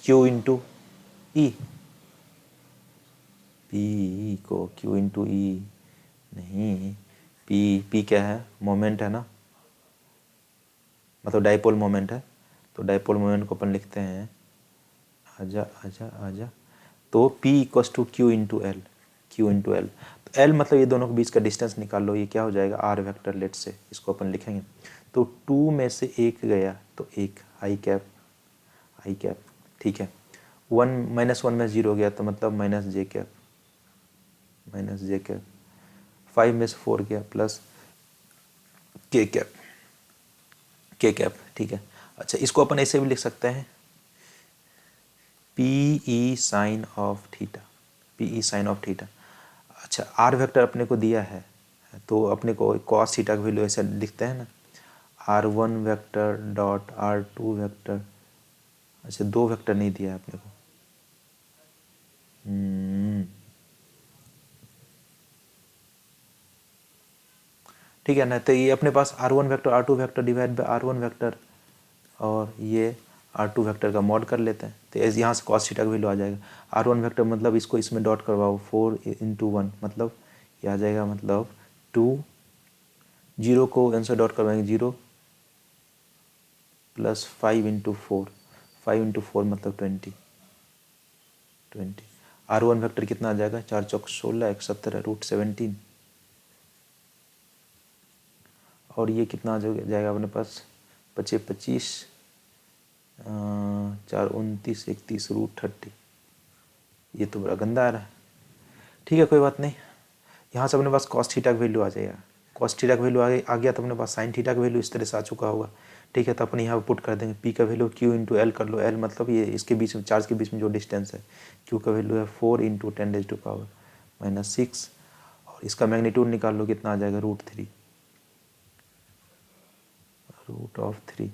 क्यू इंटू ई, पी को क्यू इंटू ई नहीं, पी क्या है, मोमेंट है ना, मतलब डाइपोल मोमेंट है, तो डाइपोल मोमेंट को अपन लिखते हैं, आजा आजा आजा, तो P equals to Q into L, Q into L. तो एल मतलब ये दोनों के बीच का डिस्टेंस निकाल लो, ये क्या हो जाएगा आर वेक्टर, लेट से इसको अपन लिखेंगे। तो 2 में से 1 गया तो 1 आई कैप, आई कैप, ठीक है। 1 -1 में 0 गया तो मतलब माइनस जे कैप, माइनस जे कैप। 5 में से 4 गया प्लस के कैप, के कैप, ठीक है। अच्छा इसको अपन ऐसे भी लिख सकते हैं, P E sine of theta, P E sine of theta. अच्छा आर वेक्टर अपने को दिया है, तो अपने को कॉस थीटा का वैल्यू ऐसे लिखते हैं ना, R1 vector dot R2 vector. अच्छा 2 वेक्टर नहीं दिया है अपने को, ठीक है ना। तो ये अपने पास R1 vector R2 vector divide by R1 vector, और ये R2 वेक्टर का मॉड कर लेते हैं, तो यहाँ से कॉस थीटा का वैल्यू आ जाएगा। R1 वेक्टर मतलब इसको इसमें डॉट करवाओ, 4 × 1 मतलब ये आ जाएगा, मतलब 2, 0 को आंसर डॉट करवाएंगे 0 प्लस 5 × 4, 5 × 4 मतलब 20, 20। R1 वेक्टर कितना आ जाएगा, 4 चौक 16, 1 17 √17, और ये कितना आ जाएगा अपने पास, 25 25, 4 29 31 √30। ये तो बड़ा गंदा आ रहा है, ठीक है कोई बात नहीं। यहाँ से अपने पास कॉस थीटा का वैल्यू आ जाएगा, कॉस थीटा का वैल्यू आ गया, तो अपने पास साइन थीटा का वैल्यू इस तरह से आ चुका होगा, ठीक है। तो अपन यहाँ पर पुट कर देंगे, पी का वैल्यू क्यू इंटू एल कर लो, एल मतलब ये इसके बीच में, चार्ज के बीच में जो डिस्टेंस है, क्यू का वैल्यू है 4 × 10⁻⁻⁶, और इसका मैग्नीट्यूड निकाल लो, कितना आ जाएगा √3। √3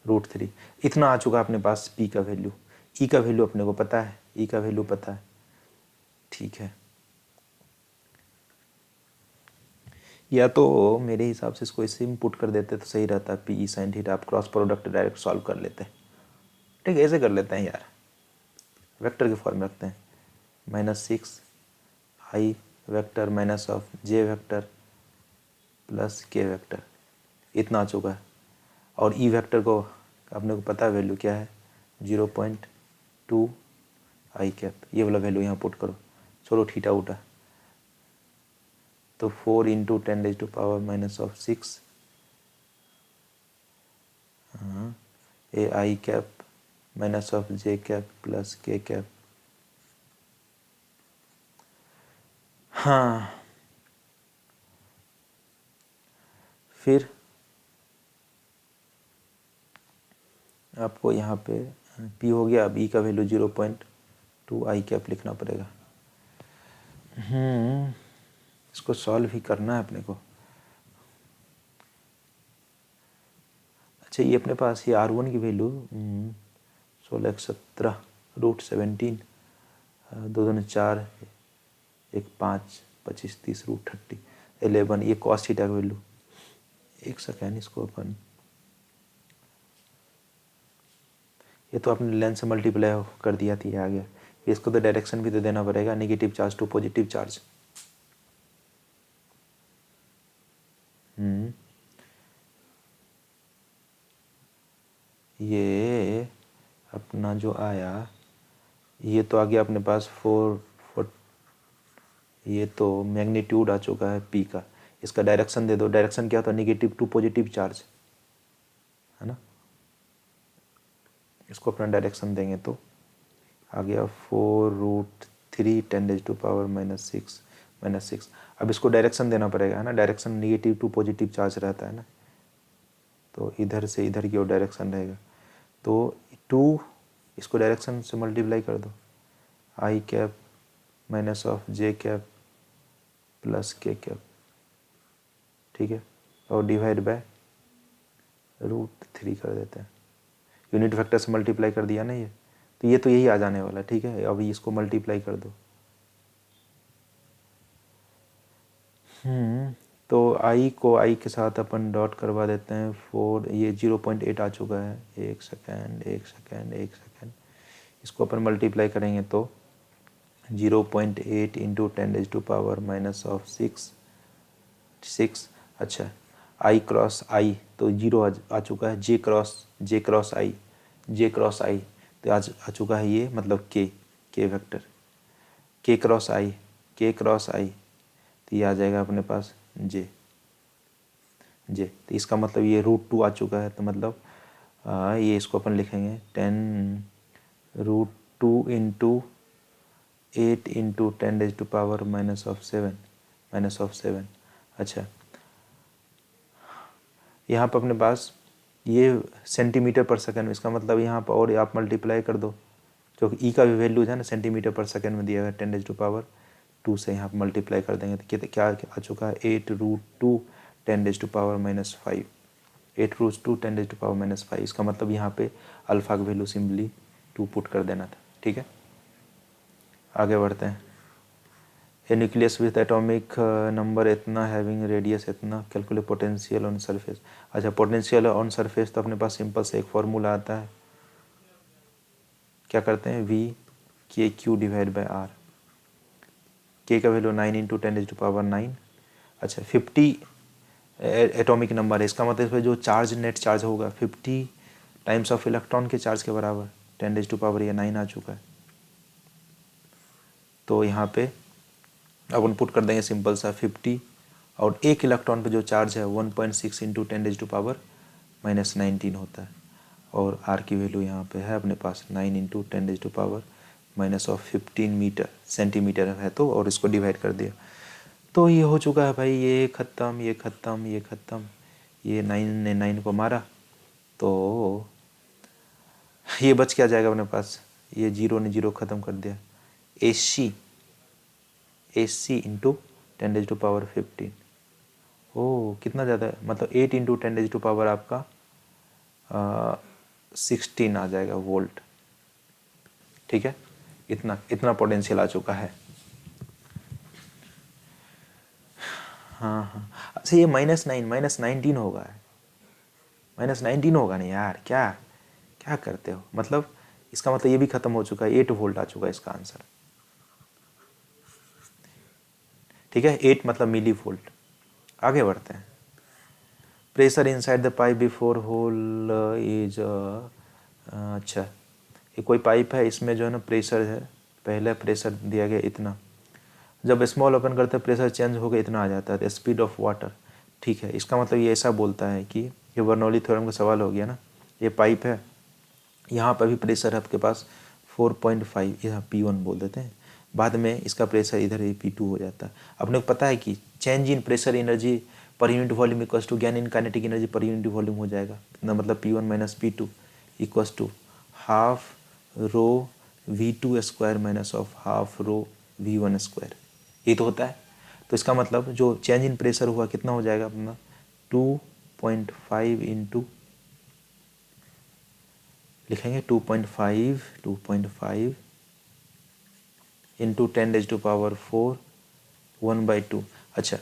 √3 इतना आ चुका अपने पास पी का वैल्यू। ई का वैल्यू अपने को पता है, ई का वैल्यू पता है, ठीक है। या तो मेरे हिसाब से इसको इसे इनपुट कर देते तो सही रहता, पी ई साइन थीटा, आप क्रॉस प्रोडक्ट डायरेक्ट सॉल्व कर लेते हैं। ठीक है, ऐसे कर लेते हैं यार, वेक्टर के फॉर्म में रखते हैं, -6 I vector minus of J vector plus K vector, इतना आ चुका है। और ई वेक्टर को अपने को पता है वैल्यू क्या है, 0.2 आई कैप, ये वाला वैल्यू यहाँ पुट करो, छोड़ो थीटा उठा। तो 4 × 10⁻⁻6 A I cap minus of J cap plus K cap. हाँ, फिर आपको यहाँ पे पी हो गया, अब ई का वैल्यू 0.2 आई कैप लिखना पड़ेगा। इसको सॉल्व ही करना है अपने को। अच्छा, ये अपने पास ये R1 की वैल्यू 1617 √17 2 2 4 1 5 25 30 √30 11, ये कॉस थीटा का वैल्यू। एक सेकेंड, इसको अपन, ये तो आपने लेंथ से मल्टीप्लाई कर दिया थी, आ गया। इसको तो डायरेक्शन भी तो देना पड़ेगा, negative charge to positive charge. ये अपना जो आया, ये तो आ गया अपने पास 4, ये तो मैग्नीट्यूड आ चुका है पी का। इसका डायरेक्शन दे दो, डायरेक्शन क्या होता है, नेगेटिव टू पॉजिटिव चार्ज, है ना। इसको अपना डायरेक्शन देंगे तो आ गया 4√3 10⁻⁻6 अब इसको डायरेक्शन देना पड़ेगा, है ना। Direction negative to positive charge रहता है ना, तो इधर से इधर की ओर डायरेक्शन रहेगा। तो 2 इसको डायरेक्शन से मल्टीप्लाई कर दो, I cap minus of J cap plus K cap, ठीक है। और डिवाइड बाय √3 कर देते हैं, यूनिट वेक्टर से मल्टीप्लाई कर दिया ना ये, तो ये तो यही आ जाने वाला है, ठीक है। अभी इसको मल्टीप्लाई कर दो। तो आई को आई के साथ अपन डॉट करवा देते हैं 4, ये 0.8 आ चुका है। एक सेकेंड, इसको अपन मल्टीप्लाई करेंगे तो 0.8 × 10⁻⁻6। अच्छा, आई क्रॉस आई तो 0 आ चुका है, जे क्रॉस आई तो आज आ चुका है ये, मतलब के वेक्टर, के क्रॉस आई तो ये आ जाएगा अपने पास जे। तो इसका मतलब ये √2 आ चुका है, तो मतलब ये इसको अपन लिखेंगे 10√2 × 8 × 10⁻⁻7। अच्छा, यहाँ पर अपने पास ये सेंटीमीटर पर सेकंड, इसका मतलब यहाँ पर और आप मल्टीप्लाई कर दो, जो कि ई का भी वैल्यू है ना सेंटीमीटर पर सेकंड में दिया है, 10⁻2 से यहाँ पर मल्टीप्लाई कर देंगे तो क्या आ चुका है, 8√2 10⁻⁻5। 8√2 10⁻⁻5, इसका मतलब यहाँ पे अल्फा का वैल्यू सिंपली 2 पुट कर देना था, ठीक है। आगे बढ़ते हैं। ए न्यूक्लियस विथ एटॉमिक नंबर इतना, हैविंग रेडियस इतना, कैलकुलेट पोटेंशियल ऑन सरफेस। अच्छा, पोटेंशियल ऑन सरफेस तो अपने पास सिंपल से एक फॉर्मूला आता है, क्या करते हैं, V/Q डिवाइड बाय R। के का वैल्यू 9 × 10⁻9। अच्छा, 50 एटॉमिक नंबर है, इसका मतलब जो चार्ज नेट चार्ज होगा 50 टाइम्स ऑफ इलेक्ट्रॉन के चार्ज के बराबर, 10⁻9 आ चुका है। तो यहाँ पे अपन पुट कर देंगे सिंपल सा 50, और एक इलेक्ट्रॉन पे जो चार्ज है 1.6 × 10⁻⁻19 होता है। और आर की वैल्यू यहाँ पे है अपने पास 9 × 10⁻⁻15 मीटर, सेंटीमीटर है तो, और इसको डिवाइड कर दिया तो ये हो चुका है भाई, ये ख़त्म, ये 9 ने 9 को मारा तो ये बच क्या जाएगा अपने पास, ये 0 ने 0 ख़त्म कर दिया, AC × 10⁻15 ओह कितना ज़्यादा है, मतलब 8 इंटू 10⁻⁴ आपका 16 आ जाएगा वोल्ट। ठीक है, इतना इतना पोटेंशियल आ चुका है। हाँ हाँ, अच्छा ये -19 होगा, -19 होगा नहीं यार, क्या क्या करते हो, मतलब इसका मतलब ये भी ख़त्म हो चुका है, 8 वोल्ट आ चुका है इसका आंसर। ठीक है, 8 मतलब मिली वोल्ट। आगे बढ़ते हैं। Pressure inside the pipe before hole is, अच्छा ये कोई पाइप है, इसमें जो है ना प्रेशर है, पहले प्रेशर दिया गया इतना, जब स्मॉल ओपन करते हैं प्रेशर चेंज होकर इतना आ जाता है, स्पीड ऑफ वाटर। ठीक है, इसका मतलब ये ऐसा बोलता है कि ये बर्नौली थ्योरम का सवाल हो गया ना, ये पाइप है, यहाँ पर भी प्रेशर है आपके पास 4.5, यहाँ P1 बोल देते हैं, बाद में इसका प्रेशर इधर P2 हो जाता है। अपने को पता है कि change in pressure energy per unit volume equals to gain in kinetic energy per unit volume हो जाएगा, मतलब P1 minus P2 equals to half rho V2² minus of half rho V1²। ये तो होता है, तो इसका मतलब जो चेंज इन प्रेशर हुआ कितना हो जाएगा अपना 2.5 इंटू, लिखेंगे 2.5 इंटू 10⁻⁴ 1/2। अच्छा,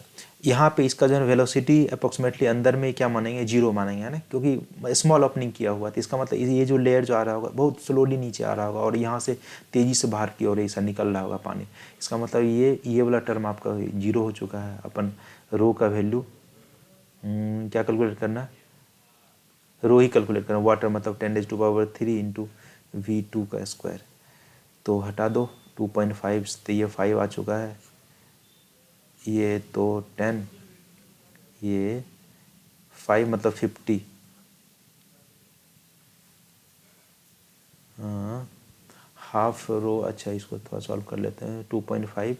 यहाँ पे इसका जो है वेलोसिटी अप्रोक्सीमेटली अंदर में क्या मानेंगे, 0 मानेंगे, है ना, क्योंकि स्मॉल ओपनिंग किया हुआ था। इसका मतलब ये जो लेयर जो आ रहा होगा बहुत स्लोली नीचे आ रहा होगा और यहाँ से तेज़ी से बाहर की ओर ऐसा निकल रहा होगा पानी। इसका मतलब ये वाला टर्म आपका 0 हो चुका है। अपन रो का वैल्यू क्या कैलकुलेट करना, रो ही कैलकुलेट करना, वाटर मतलब 10⁻³ इंटू V2²। तो हटा दो 2.5, तो ये 5 आ चुका है, ये तो 10, ये 5 मतलब 50, हाँ हाफ रो। अच्छा इसको थोड़ा सॉल्व कर लेते हैं, 2.5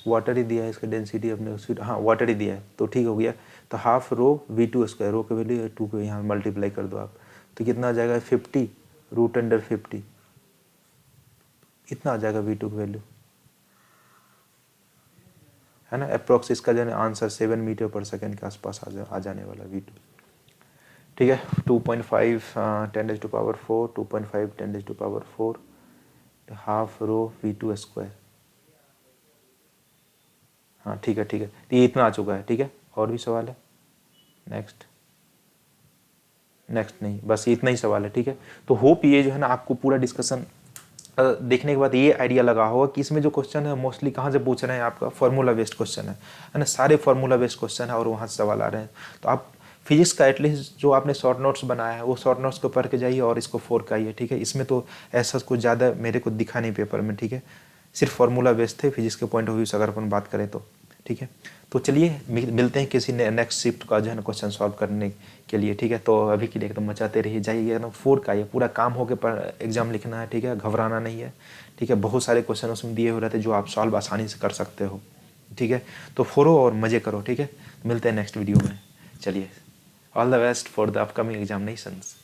वाटर ही दिया है, इसका डेंसिटी अपने उसकी, हाँ वाटर ही दिया है तो ठीक हो गया। तो हाफ रो V2², रो के वैल्यू 2 को यहाँ मल्टीप्लाई कर दो आप, तो कितना आ जाएगा 50 √50, इतना आ जाएगा V2 की वैल्यू, है ना। अप्रोक्स इसका जो है आंसर 7 मीटर पर सेकेंड के आसपास आ जाने वाला V2। ठीक है, 2.5 10⁻⁴, 2.5 10⁻⁴, हाफ रो V2²। हाँ ठीक है ठीक है, तो ये इतना आ चुका है। ठीक है, और भी सवाल है? नेक्स्ट नहीं, बस इतना ही सवाल है। ठीक है, तो होप ये जो है ना आपको पूरा डिस्कशन देखने के बाद ये आइडिया लगा होगा कि इसमें जो क्वेश्चन है मोस्टली कहाँ से पूछ रहे हैं, आपका फार्मूला बेस्ड क्वेश्चन है ना, सारे फार्मूला बेस्ड क्वेश्चन है और वहाँ से सवाल आ रहे हैं। तो आप फिजिक्स का एटलीस्ट जो आपने शॉर्ट नोट्स बनाया है वो शॉर्ट नोट्स को पढ़ के जाइए और इसको 4 का आइए। ठीक है, इसमें तो ऐसा कुछ ज़्यादा मेरे को दिखा नहीं पेपर में। ठीक है, सिर्फ फार्मूला बेस्ड थे फिजिक्स के पॉइंट ऑफ व्यू से अगर अपन बात करें तो। ठीक है, तो चलिए मिलते हैं किसी नेक्स्ट शिफ्ट का जो है ना क्वेश्चन सॉल्व करने के लिए। ठीक है, तो अभी के लिए एकदम मचाते रहिए, जाइए एकदम 4 का ये पूरा काम हो के पर एग्जाम लिखना है। ठीक है, घबराना नहीं है। ठीक है, बहुत सारे क्वेश्चन उसमें दिए हुए रहते हैं जो आप सॉल्व आसानी से कर सकते हो। ठीक है, तो फोड़ो और मज़े करो। ठीक है, मिलते हैं नेक्स्ट वीडियो में। चलिए, all the best for the upcoming examinations.